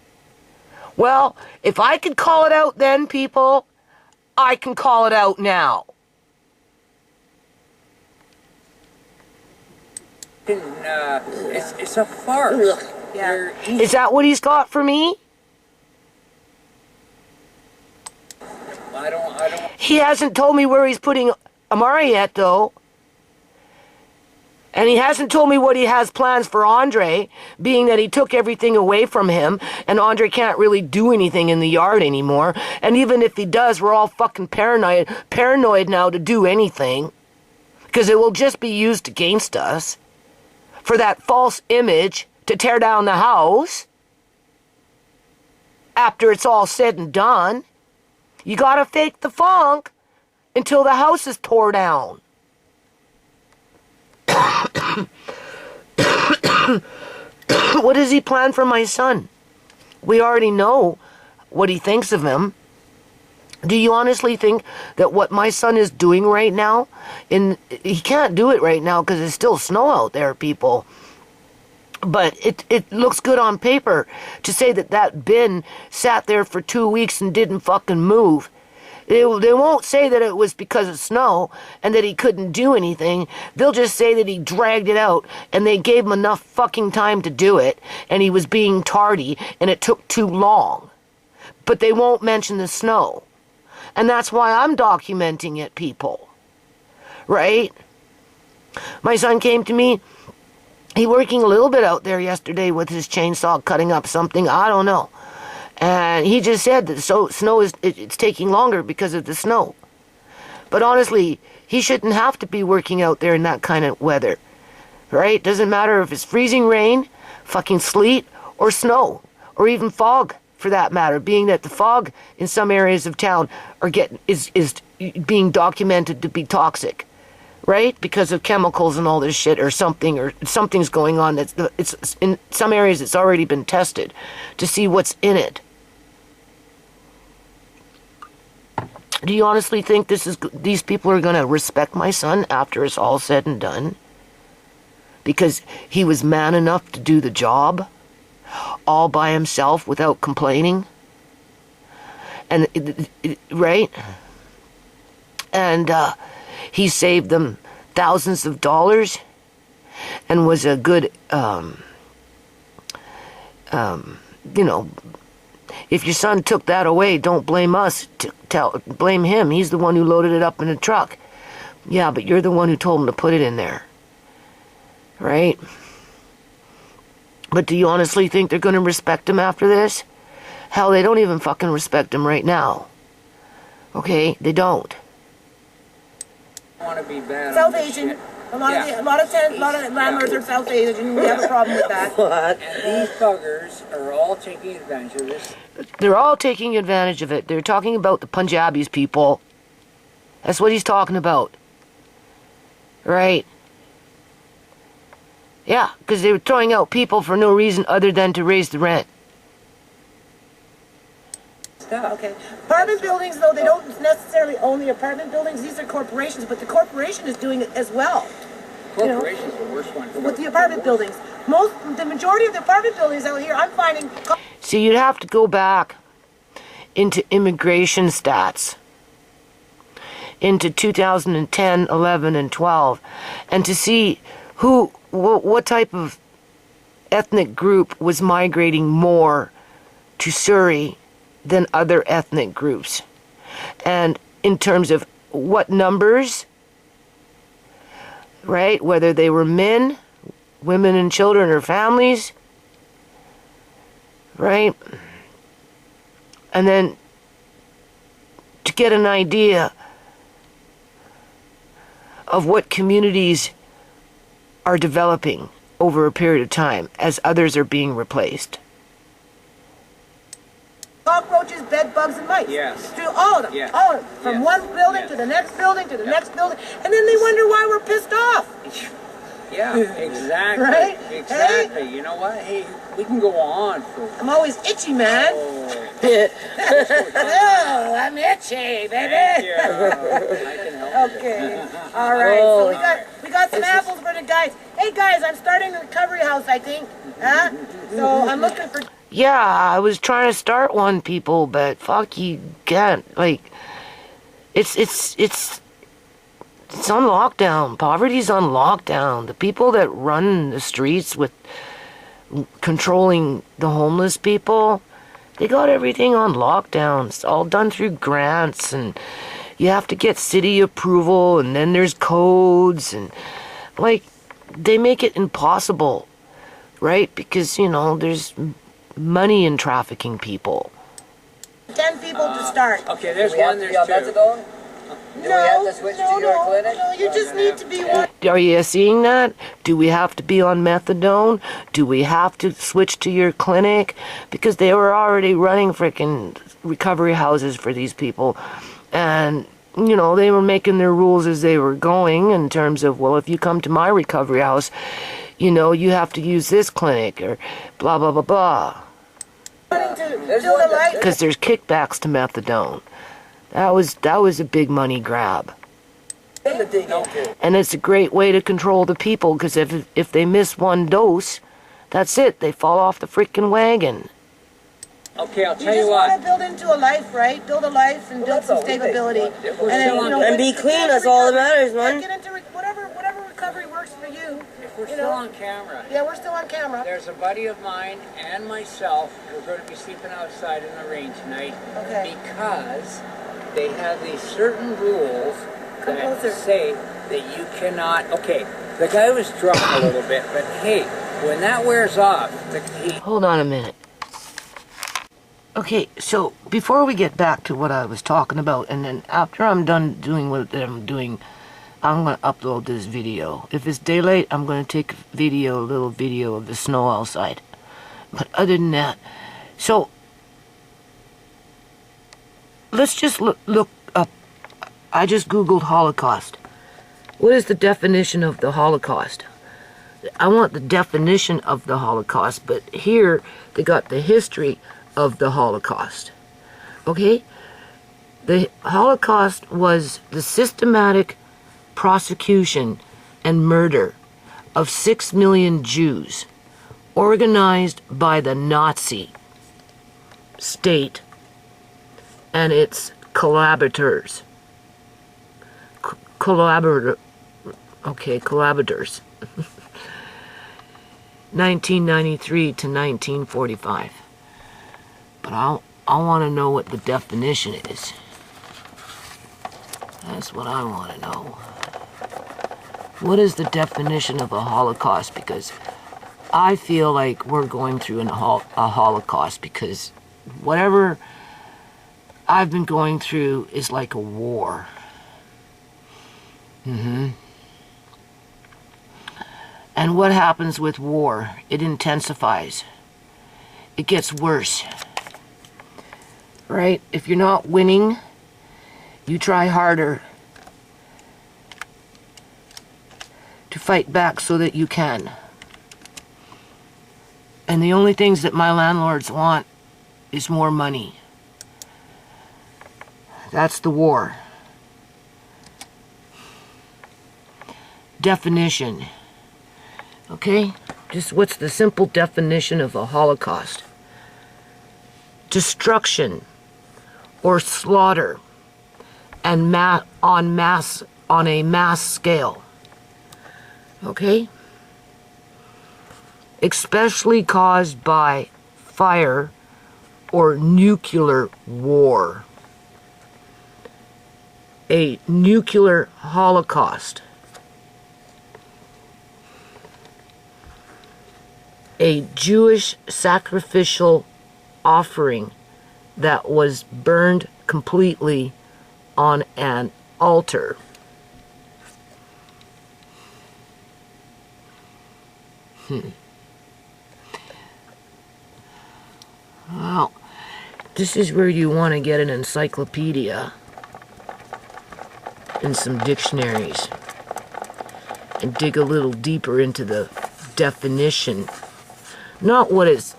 Speaker 1: well, if I could call it out then, people, I can call it out now.
Speaker 3: It's a farce.
Speaker 4: Yeah.
Speaker 1: Is that what he's got for me?
Speaker 3: I don't.
Speaker 1: He hasn't told me where he's putting Amari yet, though. And he hasn't told me what he has plans for Andre, being that he took everything away from him, and Andre can't really do anything in the yard anymore. And even if he does, we're all fucking paranoid now to do anything, because it will just be used against us for that false image to tear down the house after it's all said and done. You gotta fake the funk until the house is tore down. What does he plan for my son? We already know what he thinks of him. Do you honestly think that what my son is doing right now, he can't do it right now because there's still snow out there, people. But it looks good on paper to say that bin sat there for 2 weeks and didn't fucking move. They won't say that it was because of snow and that he couldn't do anything. They'll just say that he dragged it out and they gave him enough fucking time to do it and he was being tardy and it took too long. But they won't mention the snow. And that's why I'm documenting it, people. Right? My son came to me. He working a little bit out there yesterday with his chainsaw cutting up something. I don't know. And he just said that snow it's taking longer because of the snow. But honestly, he shouldn't have to be working out there in that kind of weather. Right? Doesn't matter if it's freezing rain, fucking sleet, or snow, or even fog for that matter, being that the fog in some areas of town is being documented to be toxic. Right? Because of chemicals and all this shit or something's going on it's in some areas it's already been tested to see what's in it. Do you honestly think these people are going to respect my son after it's all said and done? Because he was man enough to do the job all by himself without complaining? And right? And he saved them thousands of dollars and was a good, if your son took that away, don't blame us. Blame him. He's the one who loaded it up in a truck. Yeah, but you're the one who told him to put it in there. Right? But do you honestly think they're going to respect him after this? Hell, they don't even fucking respect him right now. Okay? They don't.
Speaker 3: Want to be bad.
Speaker 4: South Asian. A lot of landlords are South Asian. We have a problem with that.
Speaker 3: What? And these buggers are all taking advantage of this.
Speaker 1: They're all taking advantage of it. They're talking about the Punjabis, people. That's what he's talking about. Right? Yeah, because they were throwing out people for no reason other than to raise the rent.
Speaker 4: Okay. Apartment buildings, though, they don't necessarily own the apartment buildings. These are corporations, but the corporation is doing it as well.
Speaker 3: Corporation's the worst one.
Speaker 4: With the apartment buildings. The majority of the apartment buildings out here, I'm finding...
Speaker 1: See, you'd have to go back into immigration stats into 2010, 11, and 12, and to see what type of ethnic group was migrating more to Surrey than other ethnic groups. And in terms of what numbers, right, whether they were men, women and children or families, right, and then to get an idea of what communities are developing over a period of time as others are being replaced.
Speaker 4: cockroaches, bed bugs, and mice.
Speaker 3: Yes.
Speaker 4: Through all of them.
Speaker 3: Yes.
Speaker 4: All of them. From
Speaker 3: Yes.
Speaker 4: one building
Speaker 3: Yes.
Speaker 4: to the next building to the next building. And then they wonder why we're pissed off.
Speaker 3: Yeah, exactly.
Speaker 4: Right?
Speaker 3: Exactly. You know what? Hey, we can go on for.
Speaker 4: I'm always itchy, man. Oh, I'm itchy, baby.
Speaker 3: Thank you. I can help you.
Speaker 4: Okay. All right. So we got some apples for the guys. Hey guys, I'm starting a recovery house, I think. Huh? So I'm looking for.
Speaker 1: Yeah, I was trying to start one, people, but fuck, you can't. Like, it's on lockdown. Poverty's on lockdown. The people that run the streets with controlling the homeless people, they got everything on lockdown. It's all done through grants, and you have to get city approval, and then there's codes, and like, they make it impossible, right? Because, you know, there's money in trafficking people.
Speaker 4: 10 people to start.
Speaker 3: Okay, there's one, there's two.
Speaker 4: Do we have to switch to your clinic? No, you just need to be one.
Speaker 1: Are you seeing that? Do we have to be on methadone? Do we have to switch to your clinic? Because they were already running freaking recovery houses for these people. And, you know, they were making their rules as they were going in terms of, well, if you come to my recovery house, you know, you have to use this clinic or blah, blah, blah, blah. Because there's kickbacks to methadone. That was a big money grab. And it's a great way to control the people, because if they miss one dose, that's it. They fall off the freaking wagon.
Speaker 3: Okay, I'll
Speaker 4: You
Speaker 3: tell you
Speaker 4: just
Speaker 3: what.
Speaker 4: want to build into a life, right? Build a life and build some stability. And then, you know,
Speaker 5: And be clean, that's all that matters, man.
Speaker 4: Get into whatever recovery works for you.
Speaker 3: If we're
Speaker 4: You
Speaker 3: still
Speaker 4: know?
Speaker 3: on camera,
Speaker 4: Yeah, we're still on camera.
Speaker 3: there's a buddy of mine and myself who are going to be sleeping outside in the rain tonight
Speaker 4: Okay.
Speaker 3: because they have these certain rules that
Speaker 4: closer.
Speaker 3: say that you cannot. Okay, the guy was drunk a little bit, but hey, when that wears off,
Speaker 1: Hold on a minute. Okay, so before we get back to what I was talking about, and then after I'm done doing what I'm doing, I'm going to upload this video. If it's daylight, I'm going to take a little video of the snow outside. But other than that, so let's just look up. I just Googled Holocaust. What is the definition of the Holocaust? I want the definition of the Holocaust, but here they got the history of the Holocaust. Okay? The Holocaust was the systematic prosecution and murder of 6 million Jews organized by the Nazi state and its collaborators. Collaborators. 1993 to 1945. But I want to know what the definition is. That's what I want to know. What is the definition of a Holocaust? Because I feel like we're going through a Holocaust, because whatever I've been going through is like a war. And what happens with war? It intensifies. It gets worse. Right? If you're not winning, you try harder to fight back so that you can. And the only things that my landlords want is more money. That's the war. Definition. Okay? Just what's the simple definition of a Holocaust? Destruction or slaughter and on a mass scale. Okay? Especially caused by fire or nuclear war. A nuclear holocaust. A Jewish sacrificial offering that was burned completely on an altar. Well, This is where you want to get an encyclopedia and some dictionaries and dig a little deeper into the definition. Not what it's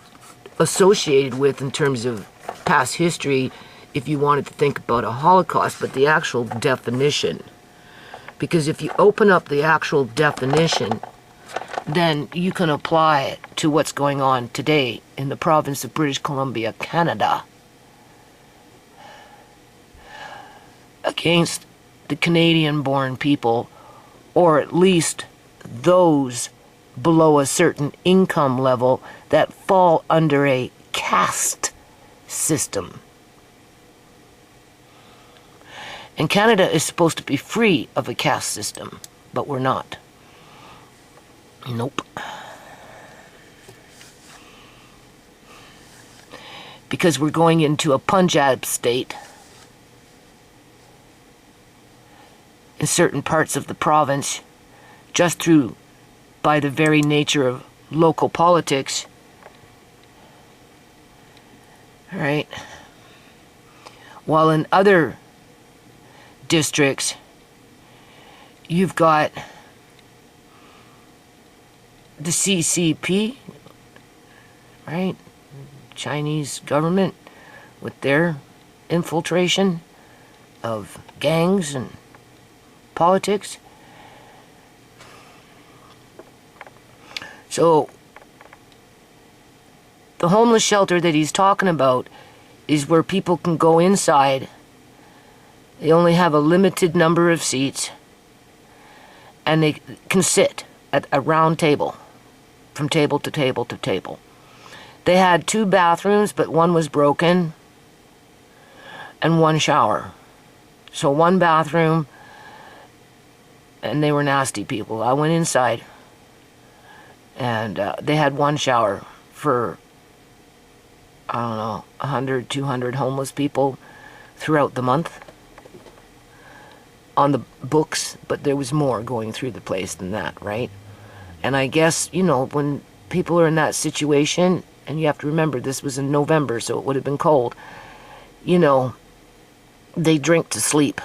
Speaker 1: associated with in terms of past history if you wanted to think about a Holocaust, but the actual definition. Because if you open up the actual definition, then you can apply it to what's going on today in the province of British Columbia, Canada, against the Canadian-born people, or at least those below a certain income level that fall under a caste system. And Canada is supposed to be free of a caste system, but we're not. Nope. Because we're going into a Punjab state in certain parts of the province, just through, by the very nature of local politics. All right? While in other districts, you've got the CCP, right? Chinese government with their infiltration of gangs and politics. So the homeless shelter that he's talking about is where people can go inside. They only have a limited number of seats, and they can sit at a round table, from table to table to table. They had 2 bathrooms, but one was broken, and 1 shower. So 1 bathroom, and they were nasty people. I went inside, and they had 1 shower for, I don't know, 100, 200 homeless people throughout the month on the books, but there was more going through the place than that, right? And I guess, you know, when people are in that situation, and you have to remember this was in November, so it would have been cold, you know, they drink to sleep.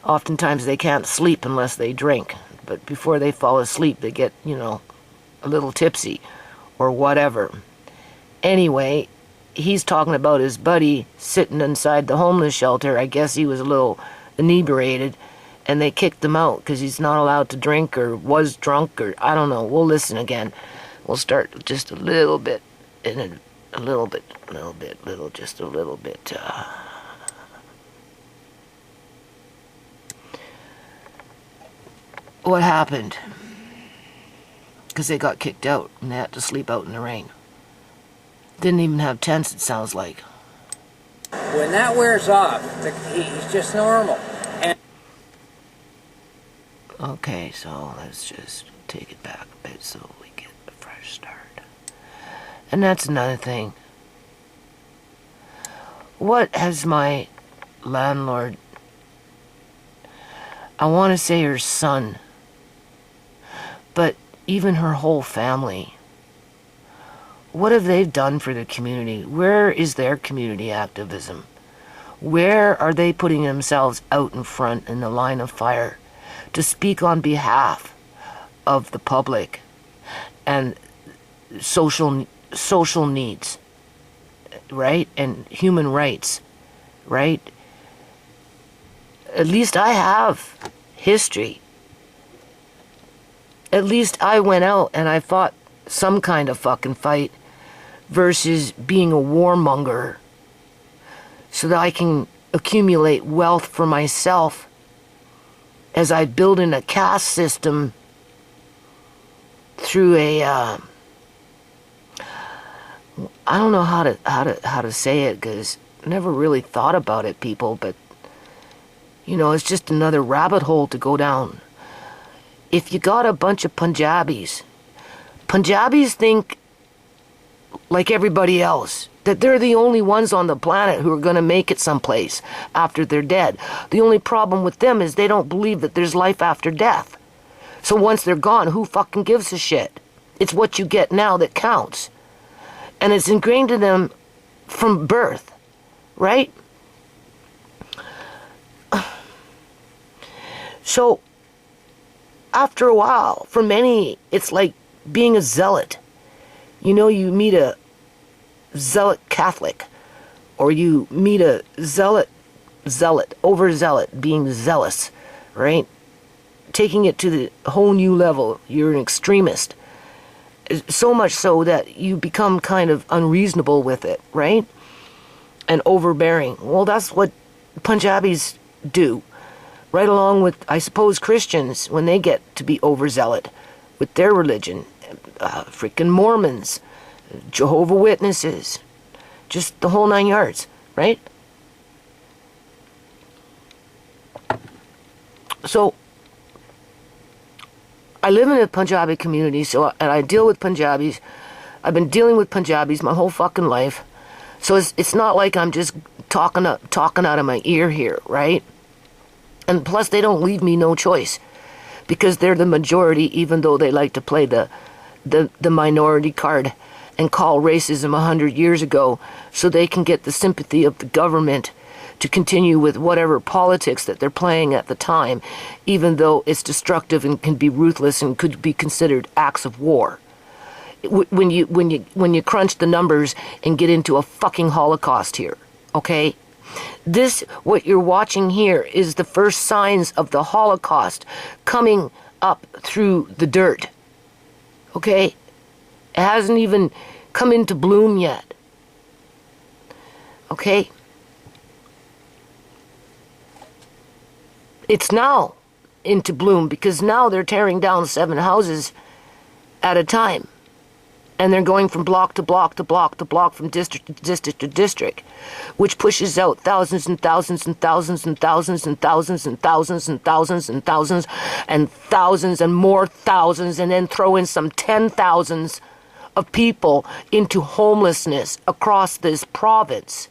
Speaker 1: Oftentimes they can't sleep unless they drink, but before they fall asleep they get, you know, a little tipsy or whatever. Anyway, he's talking about his buddy sitting inside the homeless shelter. I guess he was a little inebriated, and they kicked him out because he's not allowed to drink, or was drunk, or I don't know. We'll listen again. We'll start just a little bit, and a little bit, just a little bit. What happened? Because they got kicked out, and they had to sleep out in the rain. Didn't even have tents, it sounds like.
Speaker 3: When that wears off, he's just normal. And
Speaker 1: okay, so let's just take it back a bit so we get a fresh start. And that's another thing. What has my landlord, I want to say her son, but even her whole family, what have they done for the community? Where is their community activism? Where are they putting themselves out in front in the line of fire to speak on behalf of the public and social needs, right? And human rights, right? At least I have history. At least I went out and I fought some kind of fucking fight versus being a warmonger so that I can accumulate wealth for myself as I build in a caste system through a I don't know how to say it, because I never really thought about it, people, but you know, it's just another rabbit hole to go down. If you got a bunch of Punjabis think like everybody else, that they're the only ones on the planet who are going to make it someplace after they're dead. The only problem with them is they don't believe that there's life after death. So once they're gone, who fucking gives a shit? It's what you get now that counts. And it's ingrained in them from birth, right? So, after a while, for many, it's like being a zealot. You know, you meet a zealot Catholic, or you meet a zealot, overzealot, being zealous, right? Taking it to the whole new level. You're an extremist. So much so that you become kind of unreasonable with it, right? And overbearing. Well, that's what Punjabis do. Right along with, I suppose, Christians, when they get to be overzealot with their religion. Freaking Mormons, Jehovah's Witnesses, just the whole 9 yards, right? So, I live in a Punjabi community, and I deal with Punjabis. I've been dealing with Punjabis my whole fucking life. So it's not like I'm just talking out of my ear here, right? And plus, they don't leave me no choice, because they're the majority, even though they like to play the minority card and call racism 100 years ago, so they can get the sympathy of the government to continue with whatever politics that they're playing at the time, even though it's destructive and can be ruthless and could be considered acts of war. When you crunch the numbers and get into a fucking Holocaust here, okay? This, what you're watching here, is the first signs of the Holocaust coming up through the dirt. Okay? It hasn't even come into bloom yet. Okay? It's now into bloom, because now they're tearing down 7 houses at a time. And they're going from block to block to block to block, from district to district to district, which pushes out thousands and thousands and thousands and thousands and thousands and thousands and thousands and thousands and thousands and more thousands, and then throw in some 10,000s of people into homelessness across this province.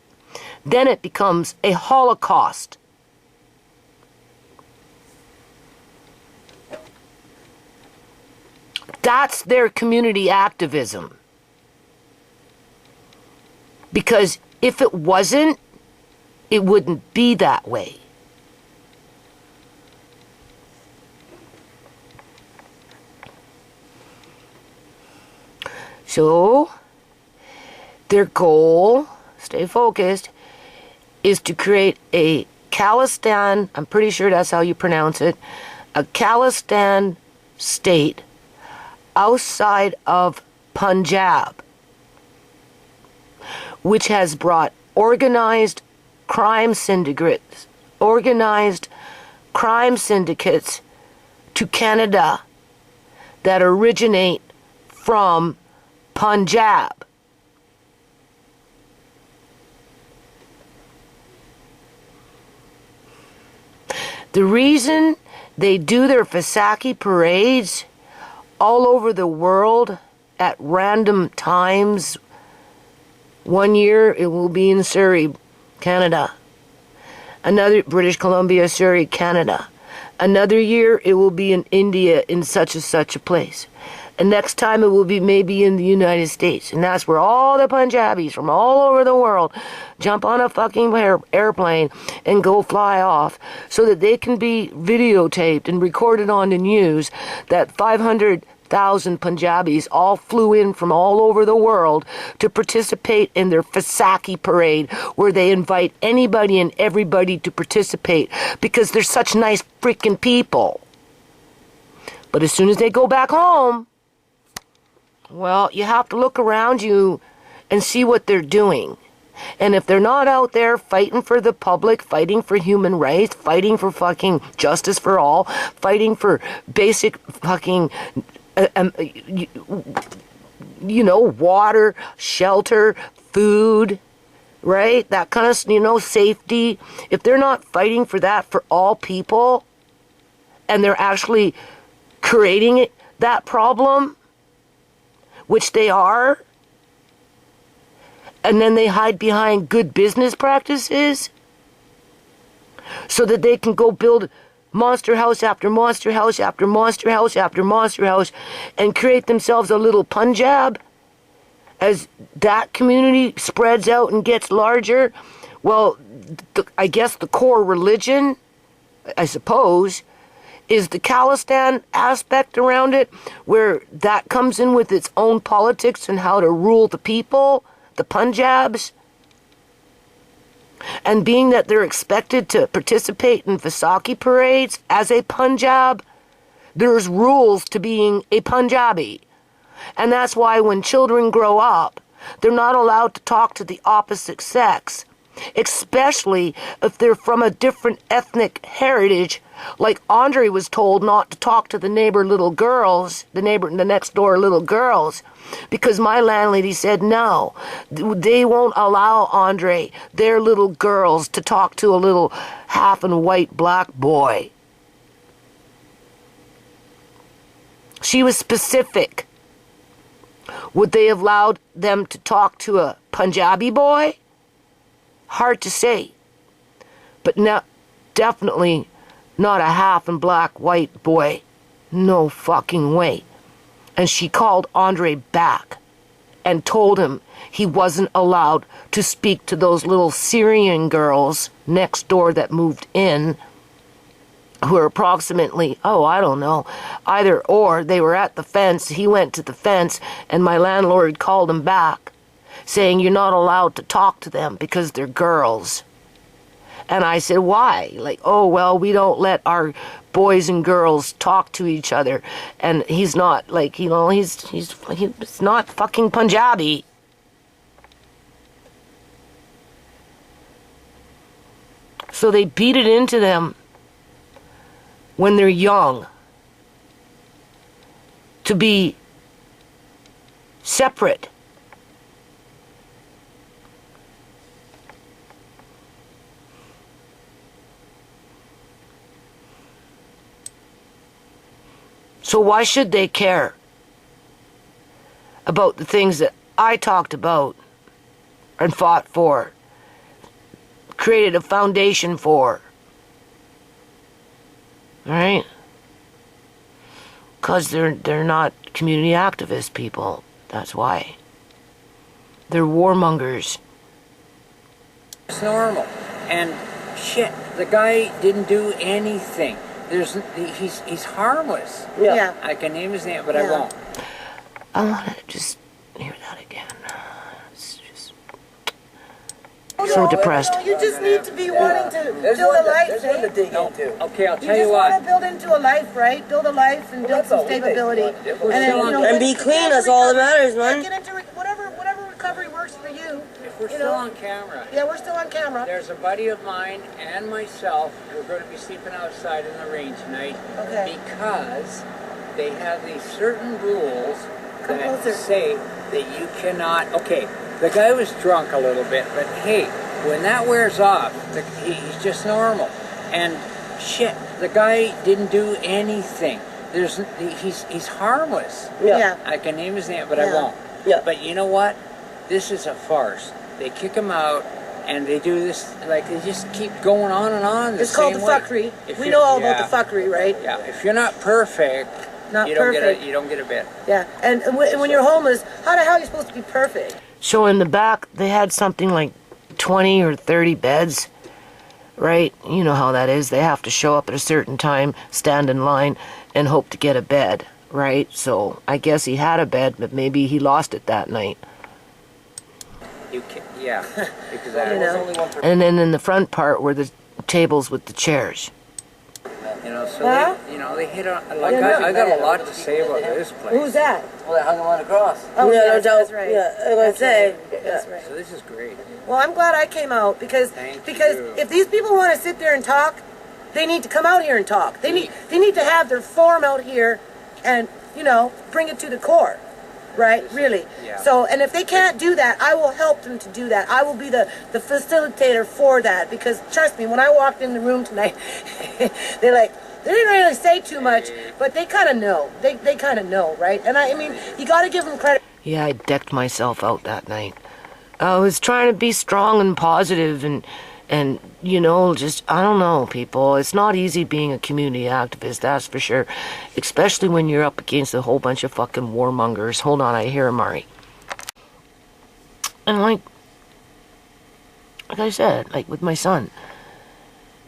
Speaker 1: Then it becomes a Holocaust. That's their community activism. Because if it wasn't, it wouldn't be that way. So, their goal, stay focused, is to create a Khalistan, I'm pretty sure that's how you pronounce it, a Khalistan state outside of Punjab, which has brought organized crime syndicates to Canada that originate from Punjab. The reason they do their Vaisakhi parades all over the world at random times. One year it will be in Surrey, Canada. Another, British Columbia, Surrey, Canada. Another year it will be in India, in such and such a place. And next time it will be maybe in the United States. And that's where all the Punjabis from all over the world jump on a fucking airplane and go fly off, so that they can be videotaped and recorded on the news that 500,000 Punjabis all flew in from all over the world to participate in their Vaisakhi parade, where they invite anybody and everybody to participate because they're such nice freaking people. But as soon as they go back home, well, you have to look around you and see what they're doing. And if they're not out there fighting for the public, fighting for human rights, fighting for fucking justice for all, fighting for basic fucking, water, shelter, food, right? That kind of, safety. If they're not fighting for that for all people, and they're actually creating that problem, which they are, and then they hide behind good business practices so that they can go build monster house after monster house after monster house after monster house and create themselves a little Punjab as that community spreads out and gets larger, well, I guess the core religion, I suppose, is the Khalistan aspect around it, where that comes in with its own politics and how to rule the people, the Punjabs. And being that they're expected to participate in Vaisakhi parades as a Punjab, there's rules to being a Punjabi. And that's why when children grow up, they're not allowed to talk to the opposite sex, especially if they're from a different ethnic heritage. Like Andre was told not to talk to the next door little girls, because my landlady said no, they won't allow Andre, their little girls, to talk to a little half and white black boy. She was specific. Would they have allowed them to talk to a Punjabi boy? Hard to say. But now, definitely not a half and black white boy. No fucking way. And she called Andre back and told him he wasn't allowed to speak to those little Syrian girls next door that moved in, who are approximately, I don't know, either or. They were at the fence. He went to the fence, and my landlord called him back, saying you're not allowed to talk to them because they're girls. And I said, why? Like, well, we don't let our boys and girls talk to each other. And he's not, like, he's not fucking Punjabi. So they beat it into them when they're young to be separate. So why should they care about the things that I talked about and fought for, created a foundation for? Right? Because they're not community activist people. That's why. They're warmongers.
Speaker 3: It's normal. And shit, the guy didn't do anything. He's harmless.
Speaker 4: Yeah.
Speaker 3: I can name his name, but I won't.
Speaker 1: I want to just hear that again. It's just so depressed.
Speaker 4: You just need to be wanting to build a life.
Speaker 3: There's one to dig into. Okay, I'll tell you
Speaker 4: just
Speaker 3: what.
Speaker 4: want to build into a life, right? Build a life and build some stability.
Speaker 5: And be clean, that's all that matters, man.
Speaker 4: Get into whatever recovery works for you.
Speaker 3: If we're still on camera.
Speaker 4: Yeah, we're still on camera.
Speaker 3: There's a buddy of mine and myself who are going to be sleeping outside in the rain tonight.
Speaker 4: Okay.
Speaker 3: Because they have these certain rules that say that you cannot. Okay, the guy was drunk a little bit, but hey, when that wears off, he's just normal. And shit, the guy didn't do anything. He's harmless.
Speaker 4: Yeah.
Speaker 3: I can name his name, but I won't.
Speaker 5: Yeah.
Speaker 3: But you know what? This is a farce. They kick him out, and they do this, like, they just keep going on and on.
Speaker 4: It's called the fuckery. We know all about the fuckery, right?
Speaker 3: Yeah. If you're not perfect, you don't get a bit.
Speaker 4: Yeah. And when you're homeless, how the hell are you supposed to be perfect?
Speaker 1: So in the back, they had something like 20 or 30 beds, right? You know how that is. They have to show up at a certain time, stand in line, and hope to get a bed, right? So I guess he had a bed, but maybe he lost it that night.
Speaker 3: Yeah, exactly.
Speaker 1: And then in the front part were the tables with the chairs.
Speaker 3: So they hit on. Like I got a lot to say about this place.
Speaker 4: Who's that?
Speaker 3: Well, they hung him on the cross.
Speaker 4: Oh,
Speaker 5: Yeah,
Speaker 4: yes,
Speaker 5: no doubt.
Speaker 4: that's right.
Speaker 5: Yeah, I was gonna say.
Speaker 4: That's right.
Speaker 3: So this is great.
Speaker 4: Well, I'm glad I came out because if these people want to sit there and talk, they need to come out here and talk. They need to have their forum out here, and bring it to the core. Right, really.
Speaker 3: Yeah.
Speaker 4: So, and if they can't do that, I will help them to do that. I will be the facilitator for that, because trust me, when I walked in the room tonight, they didn't really say too much, but they kind of know. They kind of know, right? And I mean, you got to give them credit.
Speaker 1: Yeah, I decked myself out that night. I was trying to be strong and positive and just, I don't know, people. It's not easy being a community activist, that's for sure. Especially when you're up against a whole bunch of fucking warmongers. Hold on, I hear him, Mari. And like I said, like with my son,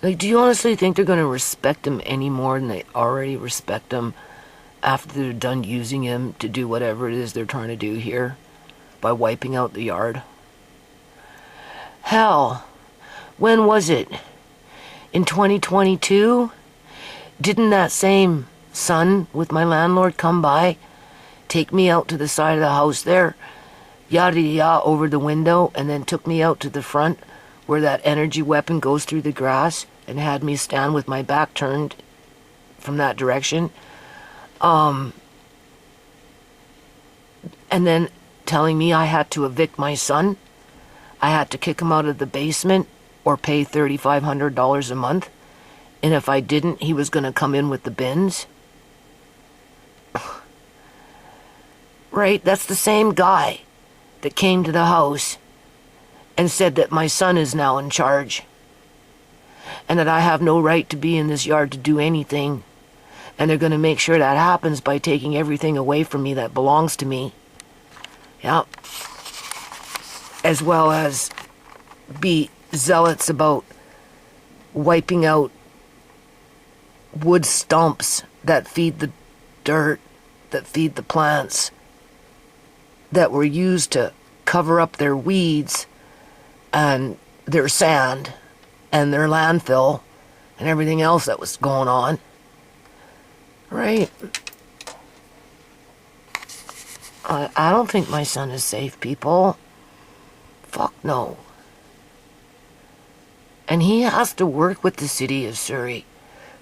Speaker 1: like, do you honestly think they're going to respect him any more than they already respect him after they're done using him to do whatever it is they're trying to do here by wiping out the yard? Hell, when was it? In 2022? Didn't that same son with my landlord come by, take me out to the side of the house there, yada yada over the window, and then took me out to the front where that energy weapon goes through the grass and had me stand with my back turned from that direction? And then telling me I had to evict my son. I had to kick him out of the basement or pay $3,500 a month. And if I didn't, he was going to come in with the bins. Right? That's the same guy that came to the house and said that my son is now in charge and that I have no right to be in this yard to do anything. And they're going to make sure that happens by taking everything away from me that belongs to me. Yeah. As well as be zealots about wiping out wood stumps that feed the dirt, that feed the plants, that were used to cover up their weeds and their sand and their landfill and everything else that was going on. Right? I don't think my son is safe, people. Fuck no. And he has to work with the City of Surrey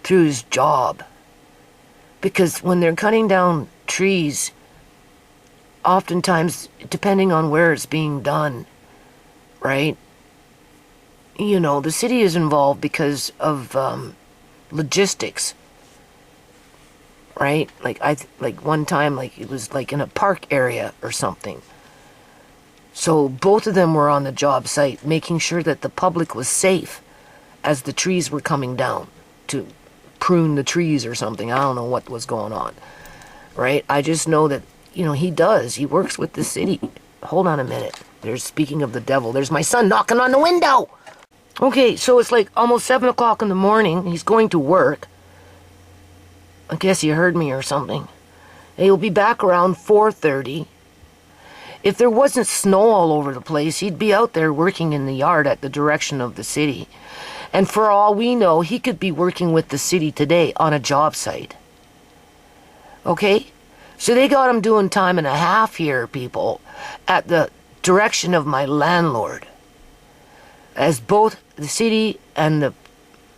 Speaker 1: through his job. Because when they're cutting down trees, oftentimes, depending on where it's being done, right? You know, the city is involved because of logistics, right? Like one time, like it was like in a park area or something. So both of them were on the job site, making sure that the public was safe as the trees were coming down to prune the trees or something. I don't know what was going on, right? I just know that, you know, he works with the city. Hold on a minute. Speaking of the devil, there's my son knocking on the window. Okay, so it's like almost 7 o'clock in the morning. He's going to work. I guess he heard me or something. And he'll be back around 4:30. If there wasn't snow all over the place, he'd be out there working in the yard at the direction of the city. And for all we know, he could be working with the city today on a job site. Okay? So they got him doing time and a half here, people, at the direction of my landlord. As both the city and the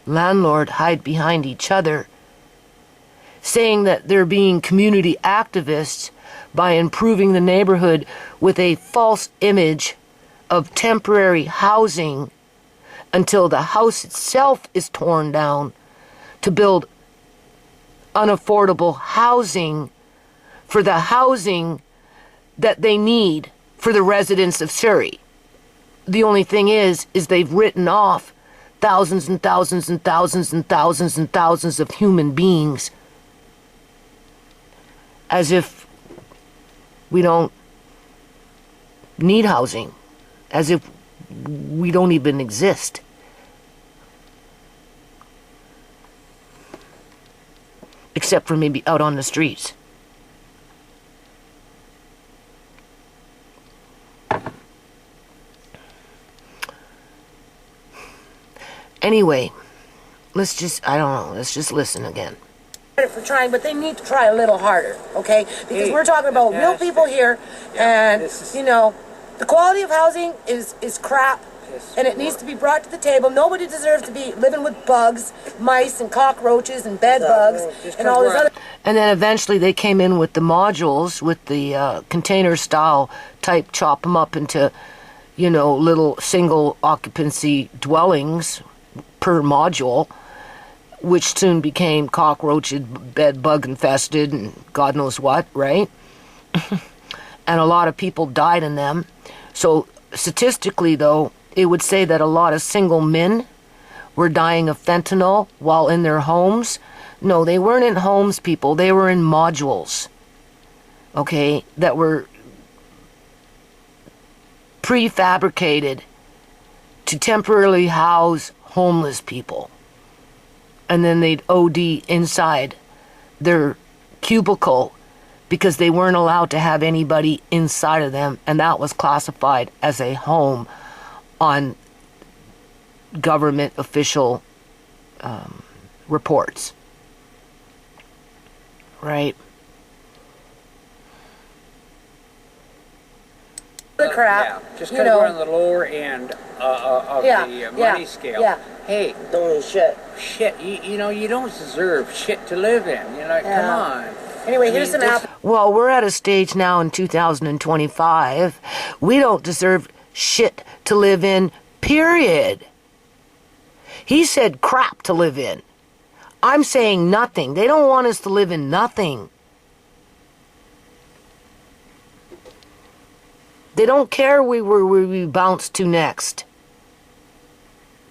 Speaker 1: landlord hide behind each other, saying that they're being community activists by improving the neighborhood with a false image of temporary housing until the house itself is torn down to build unaffordable housing for the housing that they need for the residents of Surrey. The only thing is they've written off thousands and thousands and thousands and thousands and thousands of human beings as if we don't need housing, as if we don't even exist. Except for maybe out on the streets. Anyway, let's just listen again.
Speaker 4: For trying, but they need to try a little harder, okay? Because we're talking about real people here, and you know, the quality of housing is crap, and it needs to be brought to the table. Nobody deserves to be living with bugs, mice, and cockroaches, and bed bugs, and all this other.
Speaker 1: And then eventually they came in with the modules, with the container style type, chop them up into, you know, little single occupancy dwellings per module, which soon became cockroach, bed bug infested, and God knows what, right? And a lot of people died in them. So statistically, though, it would say that a lot of single men were dying of fentanyl while in their homes. No, they weren't in homes, people. They were in modules, okay, that were prefabricated to temporarily house homeless people. And then they'd OD inside their cubicle because they weren't allowed to have anybody inside of them, and that was classified as a home on government official reports. Right?
Speaker 4: The crap.
Speaker 3: Yeah, just
Speaker 4: you
Speaker 3: because
Speaker 4: know.
Speaker 3: we're on the lower end of the money scale.
Speaker 4: Yeah.
Speaker 3: Hey,
Speaker 5: Don't shit.
Speaker 3: shit, you know, you don't deserve shit to live in. You know,
Speaker 4: Yeah.
Speaker 3: come on.
Speaker 4: Anyway, here's some apples.
Speaker 1: Well, we're at a stage now in 2025. We don't deserve shit to live in, period. He said crap to live in. I'm saying nothing. They don't want us to live in nothing. They don't care where we bounce to next.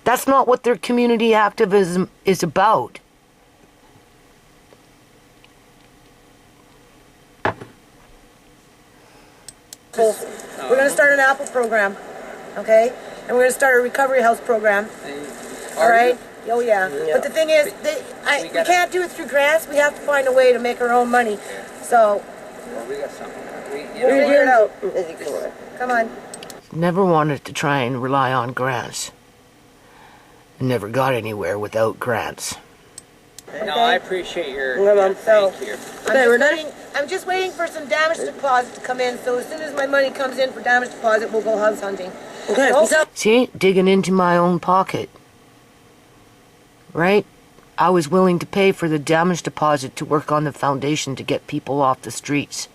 Speaker 1: That's not what their community activism is about.
Speaker 4: We're going to start an apple program, okay? And we're going to start a recovery house program. All right? Oh, yeah. But the thing is, we can't do it through grants. We have to find a way to make our own money. So,
Speaker 3: Well, we got something.
Speaker 4: we'll figure it out. Come on.
Speaker 1: Never wanted to try and rely on grants. Never got anywhere without grants.
Speaker 3: No, I appreciate your
Speaker 4: So,
Speaker 3: thank you.
Speaker 4: I'm just waiting for some damage deposit to come in. So as soon as my money comes in for damage deposit, we'll go house hunting.
Speaker 5: Okay,
Speaker 4: Oh.
Speaker 5: peace out.
Speaker 1: See, digging into my own pocket. Right? I was willing to pay for the damage deposit to work on the foundation to get people off the streets.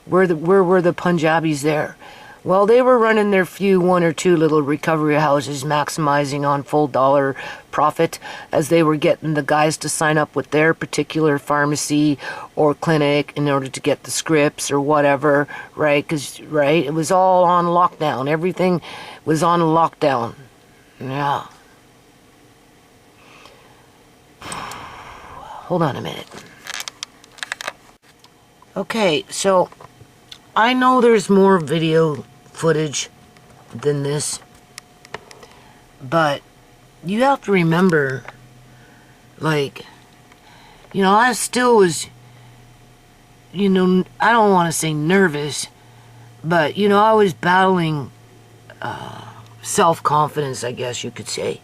Speaker 1: Where were the Punjabis there? Well, they were running their one or two little recovery houses, maximizing on full dollar profit as they were getting the guys to sign up with their particular pharmacy or clinic in order to get the scripts or whatever, right? Because, right, it was all on lockdown. Everything was on lockdown. Yeah. Hold on a minute. Okay, so I know there's more video footage than this, but you have to remember, like, you know, I still was, you know, I don't want to say nervous, but, you know, I was battling self-confidence, I guess you could say,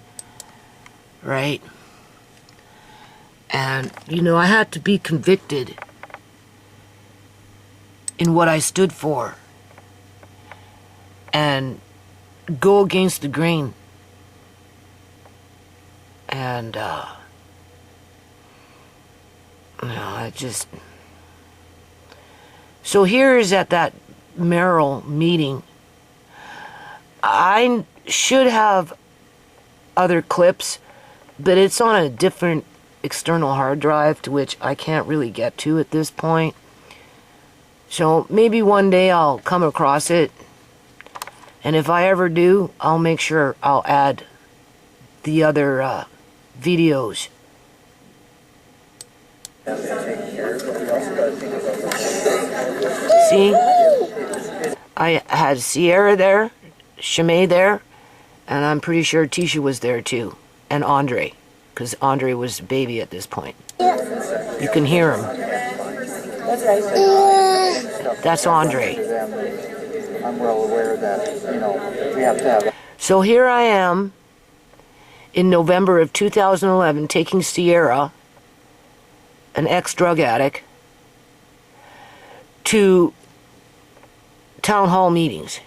Speaker 1: right? And, you know, I had to be convicted in what I stood for and go against the grain. And, you know, I just... So here is at that Merrill meeting. I should have other clips, but it's on a different external hard drive to which I can't really get to at this point. So maybe one day I'll come across it, and if I ever do, I'll make sure I'll add the other videos. See? I had Sierra there, Shimei there, and I'm pretty sure Tisha was there too, and Andre, because Andre was a baby at this point. You can hear him.
Speaker 4: That's right.
Speaker 1: That's Andre.
Speaker 6: I'm well aware that, you know, we have to have...
Speaker 1: So here I am in November of 2011 taking Sierra, an ex-drug addict, to town hall meetings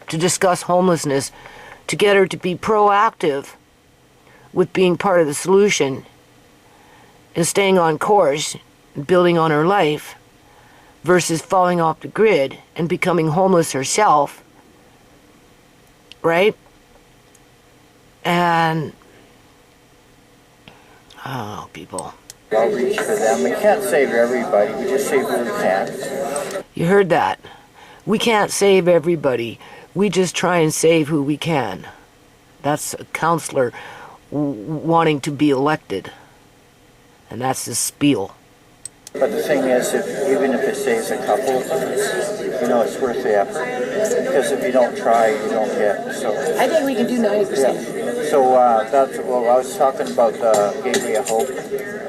Speaker 1: to discuss homelessness, to get her to be proactive with being part of the solution and staying on course and building on her life versus falling off the grid and becoming homeless herself, right? And, oh, people.
Speaker 6: Outreach for them. We can't save everybody. We just save what we can.
Speaker 1: You heard that. We can't save everybody. We just try and save who we can. That's a counselor wanting to be elected. And that's the spiel.
Speaker 6: But the thing is, even if it saves a couple of them, you know, it's worth the effort. Because if you don't try, you don't get. So
Speaker 4: I think we can do 90%.
Speaker 6: yeah. So that's well. I was talking about the Gateway of Hope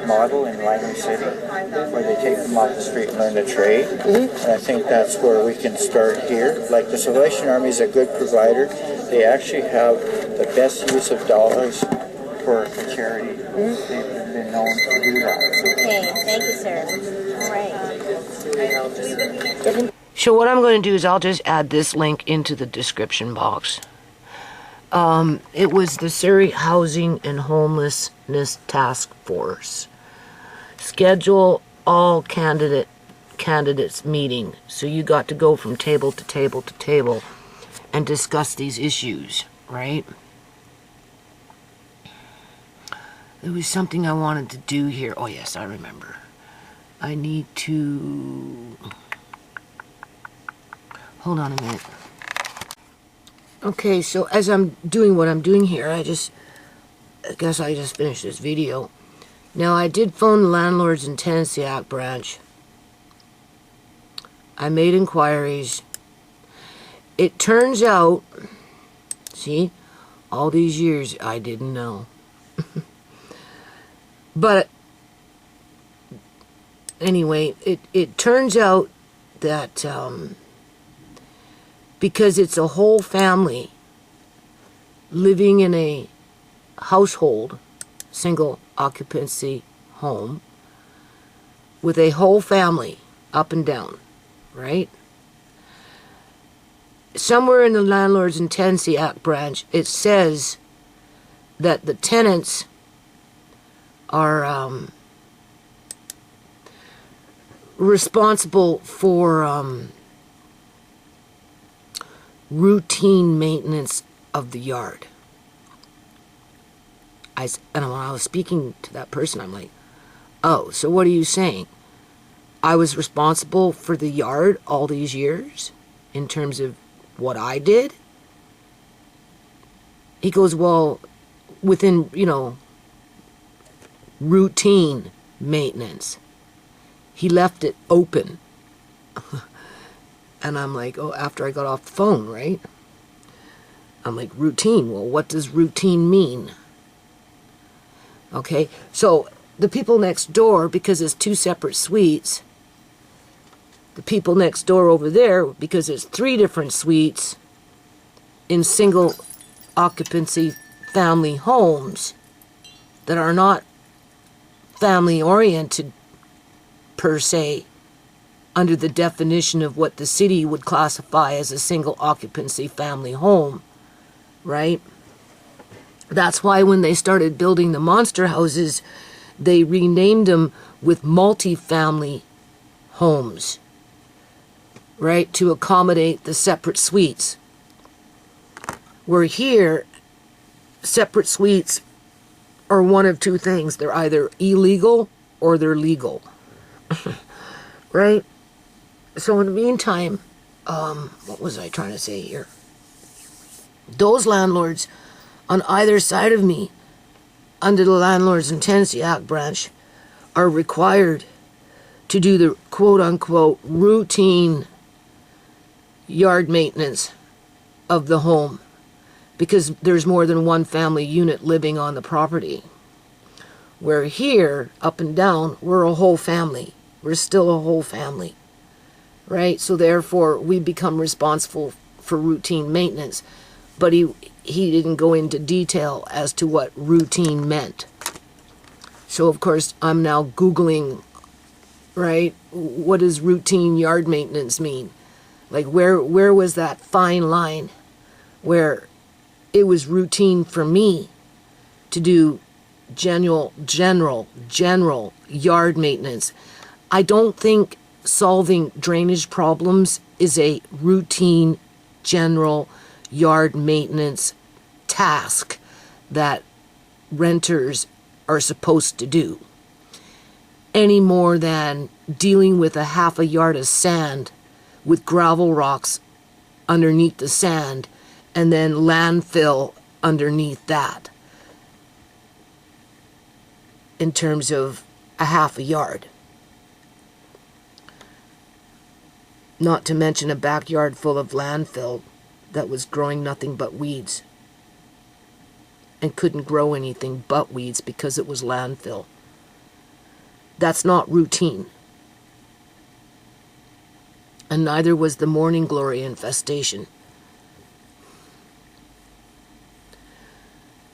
Speaker 6: model in Langley City, where they take them off the street and learn the trade. And I think that's where we can start here. Like the Salvation Army is a good provider. They actually have the best use of dollars for charity. They've been known to do that.
Speaker 5: Okay, thank you, sir. All right.
Speaker 1: So what I'm going to do is I'll just add this link into the description box. It was the Surrey Housing and Homelessness Task Force. Schedule all candidates meeting. So you got to go from table to table to table and discuss these issues, right? There was something I wanted to do here. Oh yes, I remember. I need to... Hold on a minute. Okay, so as I'm doing what I'm doing here, I guess I just finished this video. Now, I did phone the Landlords and Tenancy Act branch. I made inquiries. It turns out, see, all these years I didn't know. But anyway, it turns out that because it's a whole family living in a household, single occupancy home, with a whole family up and down, right? Somewhere in the Landlords and Tenancy Act branch, it says that the tenants are responsible for routine maintenance of the yard. And when I was speaking to that person, I'm like, oh, so what are you saying? I was responsible for the yard all these years in terms of what I did? He goes, well, within, routine maintenance. He left it open. And I'm like, oh, after I got off the phone, right? I'm like, routine. Well, what does routine mean? Okay, so the people next door, because it's two separate suites, the people next door over there, because it's three different suites in single occupancy family homes that are not family oriented per se, under the definition of what the city would classify as a single occupancy family home, right? That's why when they started building the monster houses, they renamed them with multi-family homes, right, to accommodate the separate suites. Where here, separate suites are one of two things. They're either illegal or they're legal, right? So in the meantime, what was I trying to say here? Those landlords on either side of me, under the Landlords and Tenancy Act branch, are required to do the quote-unquote routine yard maintenance of the home, because there's more than one family unit living on the property. Where here, up and down, we're a whole family. We're still a whole family, right? So therefore, we become responsible for routine maintenance. But he didn't go into detail as to what routine meant. So of course, I'm now Googling, right? What does routine yard maintenance mean? Like where was that fine line where it was routine for me to do general yard maintenance? I don't think solving drainage problems is a routine general yard maintenance task that renters are supposed to do, any more than dealing with a half a yard of sand with gravel rocks underneath the sand and then landfill underneath that, in terms of a half a yard. Not to mention a backyard full of landfill that was growing nothing but weeds. And couldn't grow anything but weeds because it was landfill. That's not routine. And neither was the morning glory infestation.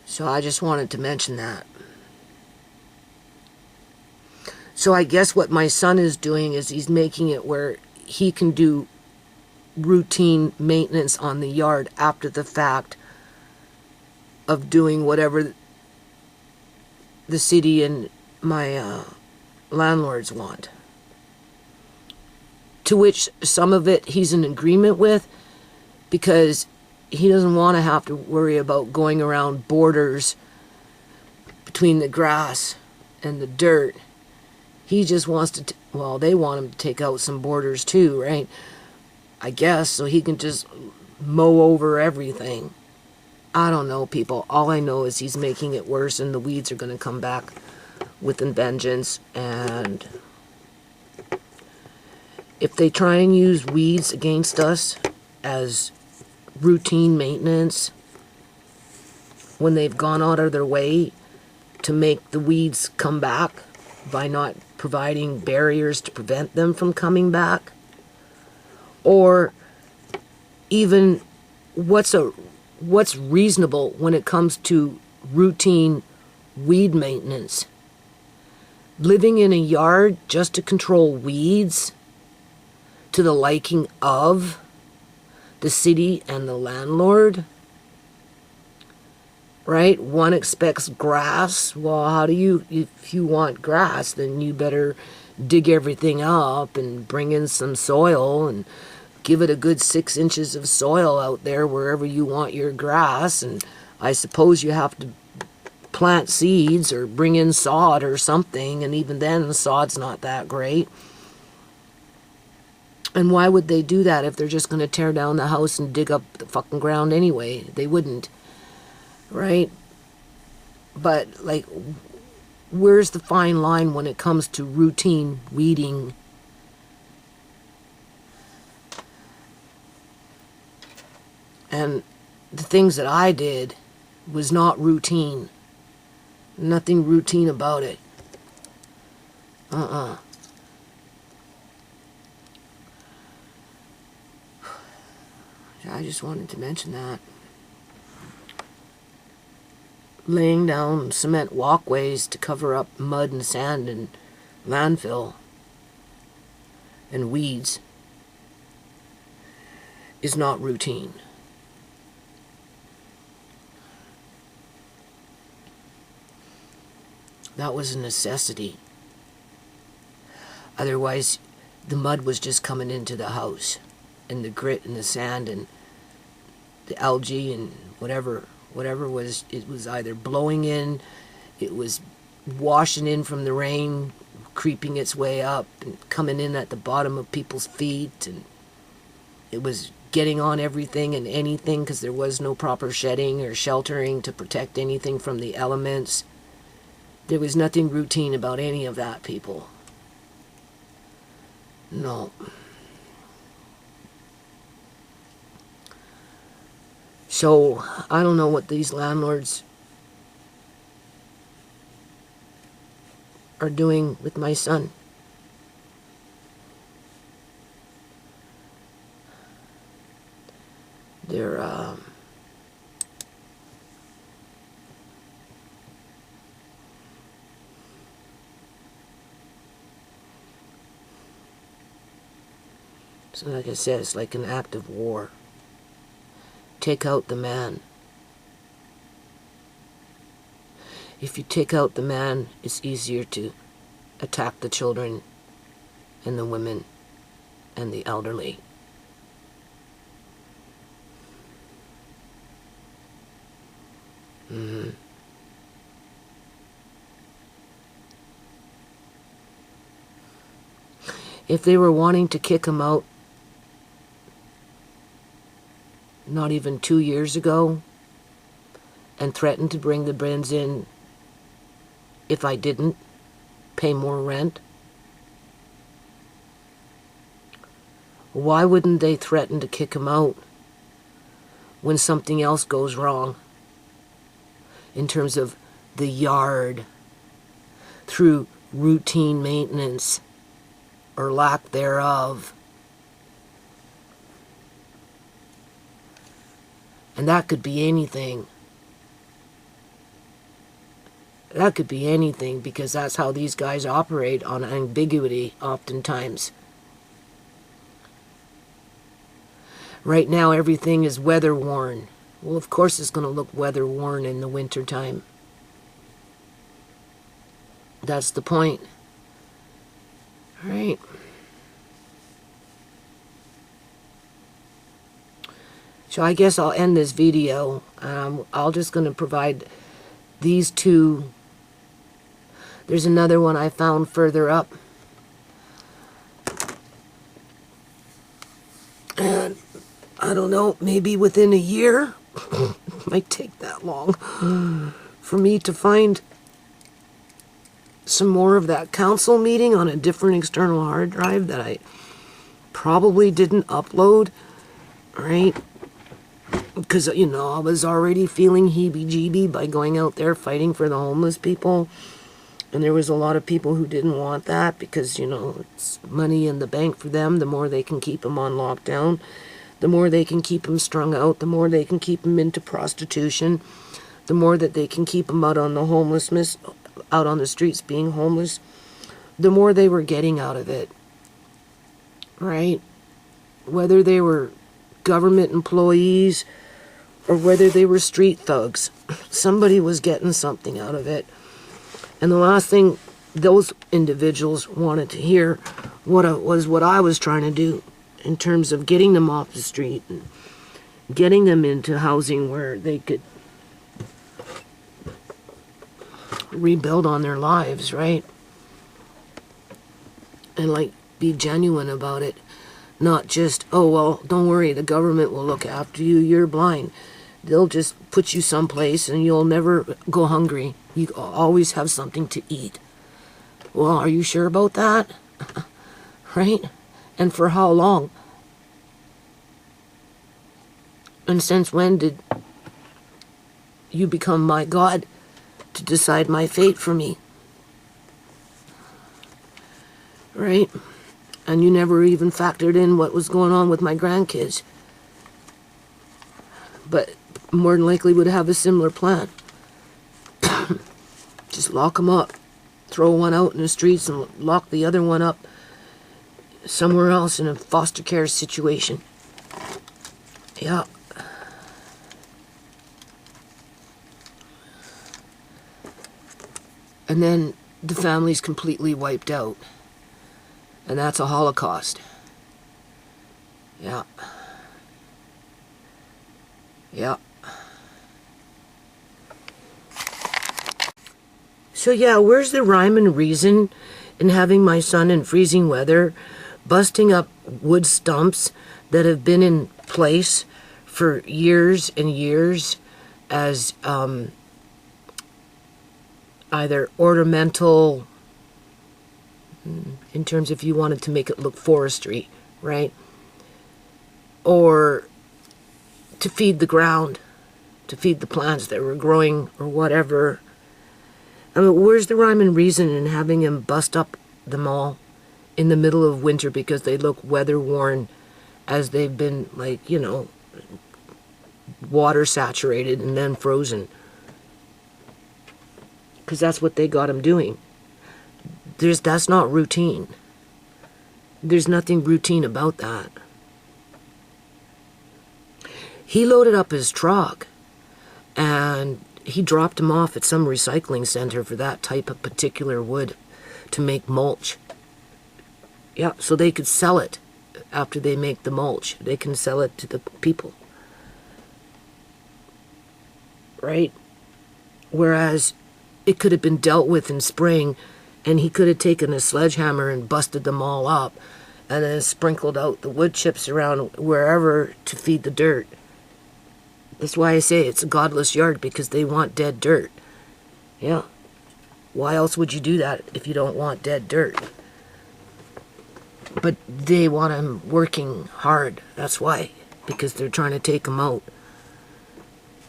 Speaker 1: So I just wanted to mention that. So I guess what my son is doing is he's making it where he can do routine maintenance on the yard after the fact of doing whatever the city and my landlords want. To which some of it he's in agreement with, because he doesn't want to have to worry about going around borders between the grass and the dirt. He just wants to, well, they want him to take out some borders too, right? I guess, so he can just mow over everything. I don't know, people. All I know is he's making it worse, and the weeds are going to come back with a vengeance. And if they try and use weeds against us as routine maintenance, when they've gone out of their way to make the weeds come back by not providing barriers to prevent them from coming back, or even what's reasonable when it comes to routine weed maintenance. Living in a yard just to control weeds to the liking of the city and the landlord, right? One expects grass. Well, how do you, if you want grass, then you better dig everything up and bring in some soil and give it a good 6 inches of soil out there wherever you want your grass. And I suppose you have to plant seeds or bring in sod or something, and even then the sod's not that great. And why would they do that if they're just going to tear down the house and dig up the fucking ground anyway? They wouldn't, right? But, like, where's the fine line when it comes to routine weeding? And the things that I did was not routine. Nothing routine about it. I just wanted to mention that. Laying down cement walkways to cover up mud and sand and landfill and weeds is not routine. That was a necessity. Otherwise, the mud was just coming into the house, and the grit and the sand and the algae and whatever was, it was either blowing in, it was washing in from the rain, creeping its way up and coming in at the bottom of people's feet, and it was getting on everything and anything because there was no proper shedding or sheltering to protect anything from the elements. There was nothing routine about any of that, people. No. So, I don't know what these landlords are doing with my son. They're, so like I said, it's like an act of war. Take out the man. If you take out the man, it's easier to attack the children and the women and the elderly. If they were wanting to kick him out not even 2 years ago and threatened to bring the Brins in if I didn't pay more rent, Why wouldn't they threaten to kick him out when something else goes wrong in terms of the yard through routine maintenance or lack thereof? And that could be anything. That could be anything, because that's how these guys operate, on ambiguity oftentimes. Right now everything is weather worn. Well, of course it's going to look weather worn in the winter time. That's the point. All right. So I guess I'll end this video. I'll just going to provide these two. There's another one I found further up. And I don't know, maybe within a year, might take that long, for me to find some more of that council meeting on a different external hard drive that I probably didn't upload, right? Because, you know, I was already feeling heebie-jeebie by going out there fighting for the homeless people. And there was a lot of people who didn't want that because, you know, it's money in the bank for them. The more they can keep them on lockdown, the more they can keep them strung out, the more they can keep them into prostitution, the more that they can keep them out on the homelessness, out on the streets being homeless, the more they were getting out of it, right? Whether they were government employees or whether they were street thugs, somebody was getting something out of it. And the last thing those individuals wanted to hear was what I was trying to do in terms of getting them off the street and getting them into housing where they could rebuild on their lives, right? And like be genuine about it. Not just, oh, well, don't worry, the government will look after you, you're blind. They'll just put you someplace and you'll never go hungry. You always have something to eat. Well, are you sure about that? Right? And for how long? And since when did you become my God to decide my fate for me? Right? And you never even factored in what was going on with my grandkids. But more than likely would have a similar plan. Just lock them up. Throw one out in the streets and lock the other one up somewhere else in a foster care situation. Yeah. And then the family's completely wiped out. And that's a Holocaust. Yeah. Yeah. So yeah, where's the rhyme and reason in having my son in freezing weather busting up wood stumps that have been in place for years and years as either ornamental, in terms if you wanted to make it look forestry, right? Or to feed the ground, to feed the plants that were growing or whatever. I mean, where's the rhyme and reason in having him bust up them all in the middle of winter because they look weather worn, as they've been, like, you know, water saturated and then frozen? Because that's what they got him doing. That's not routine. There's nothing routine about that. He loaded up his truck and he dropped him off at some recycling center for that type of particular wood to make mulch. Yeah, so they could sell it after they make the mulch. They can sell it to the people. Right? Whereas it could have been dealt with in spring, and he could have taken a sledgehammer and busted them all up and then sprinkled out the wood chips around wherever to feed the dirt. That's why I say it's a godless yard, because they want dead dirt. Yeah. Why else would you do that if you don't want dead dirt? But they want him working hard. That's why. Because they're trying to take him out.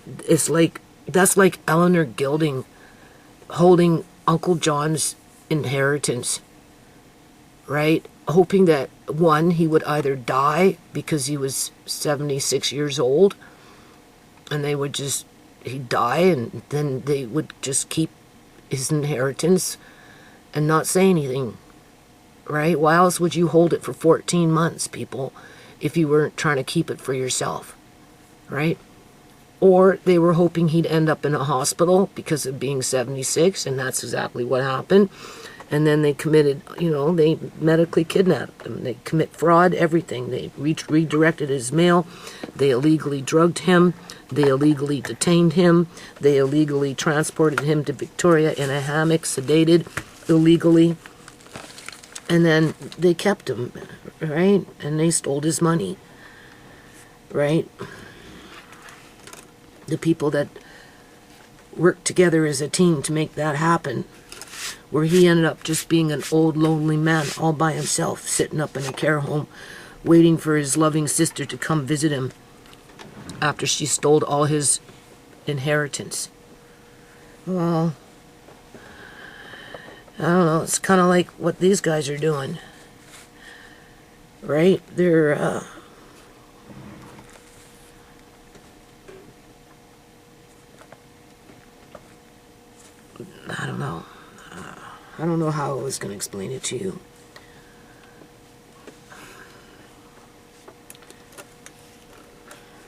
Speaker 1: That's like Eleanor Gilding holding Uncle John's inheritance, right? Hoping that, one, he would either die because he was 76 years old, and he'd die, and then they would just keep his inheritance and not say anything, right? Why else would you hold it for 14 months, people, if you weren't trying to keep it for yourself, right? Or they were hoping he'd end up in a hospital because of being 76, and that's exactly what happened. And then they committed, they medically kidnapped him. They commit fraud, everything. They redirected his mail. They illegally drugged him. They illegally detained him. They illegally transported him to Victoria in a hammock, sedated illegally. And then they kept him, right? And they stole his money, right? The people that worked together as a team to make that happen, where he ended up just being an old, lonely man all by himself, sitting up in a care home, waiting for his loving sister to come visit him after she stole all his inheritance. Well, I don't know, it's kind of like what these guys are doing, right? They're, I don't know. I don't know how I was going to explain it to you.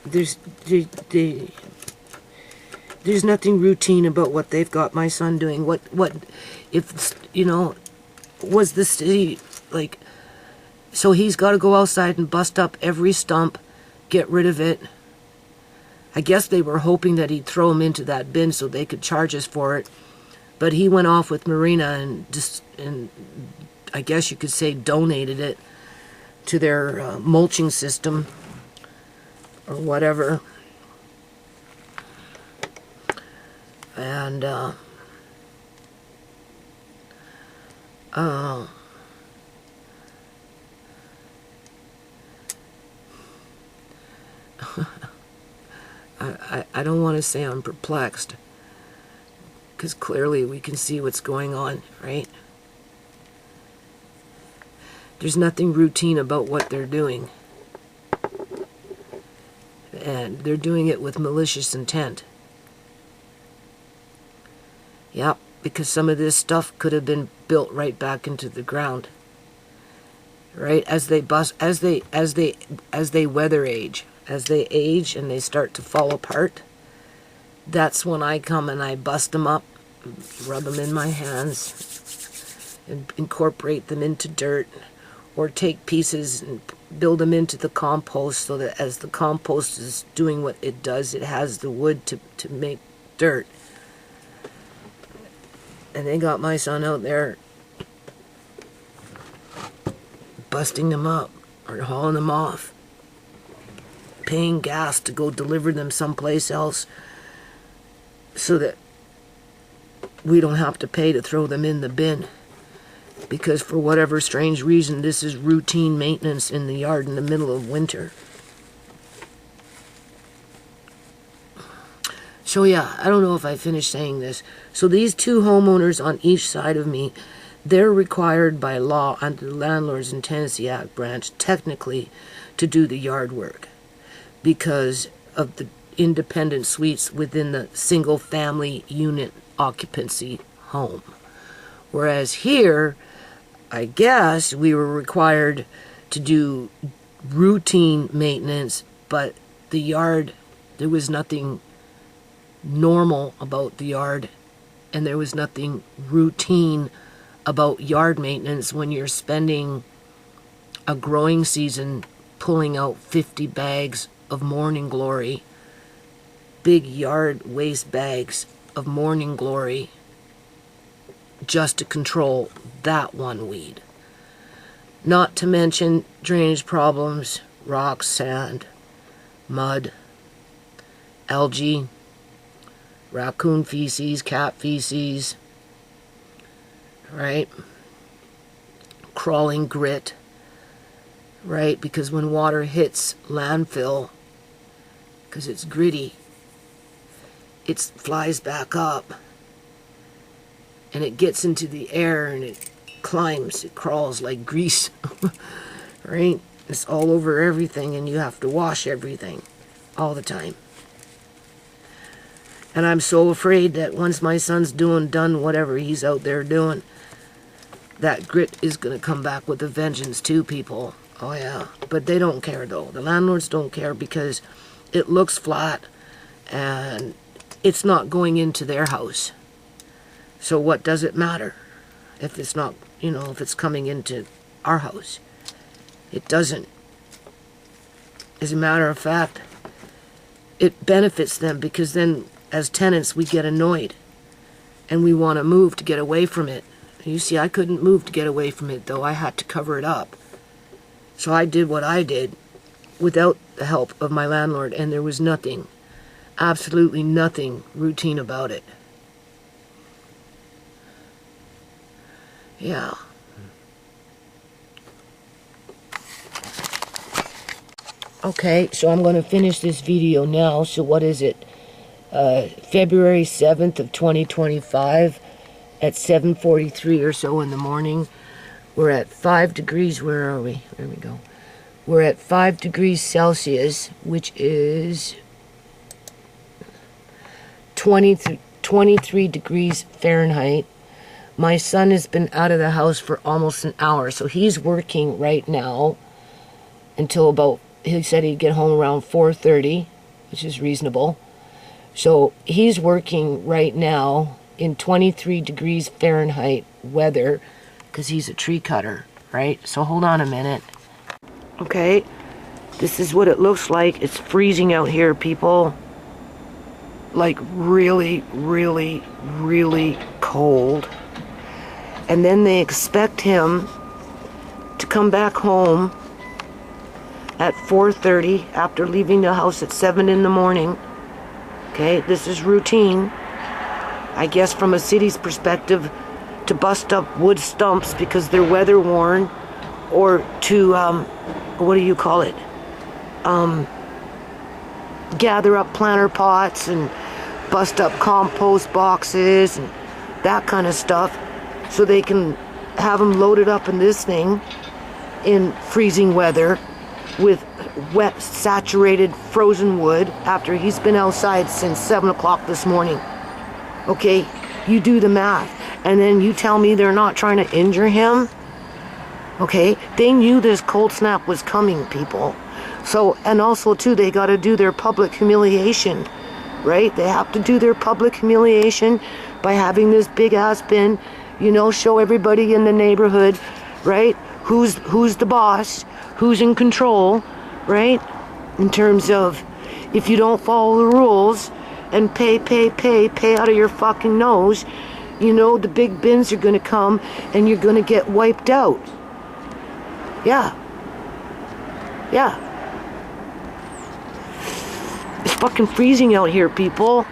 Speaker 1: There's nothing routine about what they've got my son doing. What if, was the city, like, so he's got to go outside and bust up every stump, get rid of it. I guess they were hoping that he'd throw him into that bin so they could charge us for it. But he went off with Marina and I guess you could say donated it to their mulching system or whatever. And I don't want to say I'm perplexed, because clearly we can see what's going on, right? There's nothing routine about what they're doing. And they're doing it with malicious intent. Yep, because some of this stuff could have been built right back into the ground. Right? As they weather age, as they age and they start to fall apart, that's when I come and I bust them up, rub them in my hands, and incorporate them into dirt, or take pieces and build them into the compost so that as the compost is doing what it does, it has the wood to make dirt. And they got my son out there busting them up or hauling them off, paying gas to go deliver them someplace else so that we don't have to pay to throw them in the bin. Because for whatever strange reason, this is routine maintenance in the yard in the middle of winter. So yeah, I don't know if I finished saying this. So these two homeowners on each side of me, they're required by law under the Landlords and Tenancy Act branch, technically, to do the yard work because of the independent suites within the single family unit occupancy home. Whereas here, I guess we were required to do routine maintenance, but the yard, there was nothing normal about the yard, and there was nothing routine about yard maintenance when you're spending a growing season pulling out 50 bags of morning glory, big yard waste bags of morning glory, just to control that one weed. Not to mention drainage problems, rocks, sand, mud, algae, raccoon feces, cat feces, right? Crawling grit, right? Because when water hits landfill, because it's gritty, it flies back up and it gets into the air and it climbs, it crawls like grease, right? It's all over everything and you have to wash everything all the time. And I'm so afraid that once my son's done whatever he's out there doing, that grit is going to come back with a vengeance too, people. Oh yeah. But they don't care though. The landlords don't care because it looks flat and it's not going into their house. So what does it matter if it's not, if it's coming into our house? It doesn't. As a matter of fact, it benefits them because then as tenants we get annoyed and we want to move to get away from it. You see, I couldn't move to get away from it though. I had to cover it up. So I did what I did without the help of my landlord, and there was nothing, absolutely nothing routine about it. Yeah. Okay, so I'm going to finish this video now. So what is it? February 7th of 2025 at 7:43 or so in the morning. We're at 5 degrees. Where are we? There we go. We're at 5 degrees Celsius, which is 23 degrees Fahrenheit. My son has been out of the house for almost an hour, so he's working right now until about, he said he'd get home around 4:30, which is reasonable. So he's working right now in 23 degrees Fahrenheit weather because he's a tree cutter, right? So hold on a minute. Okay, this is what it looks like. It's freezing out here, people. Like really, really, really cold. And then they expect him to come back home at 4:30 after leaving the house at 7 in the morning. Okay, this is routine, I guess, from a city's perspective, to bust up wood stumps because they're weather worn, or to what do you call it, gather up planter pots and bust up compost boxes and that kind of stuff so they can have them loaded up in this thing in freezing weather with wet, saturated, frozen wood after he's been outside since 7 o'clock this morning. Okay, you do the math. And then you tell me they're not trying to injure him? Okay, they knew this cold snap was coming, people. So, and also too, they got to do their public humiliation, right? They have to do their public humiliation by having this big ass bin, show everybody in the neighborhood, right? Who's the boss, who's in control, right? In terms of, if you don't follow the rules and pay out of your fucking nose, the big bins are going to come and you're going to get wiped out. Yeah. Yeah. It's fucking freezing out here, people.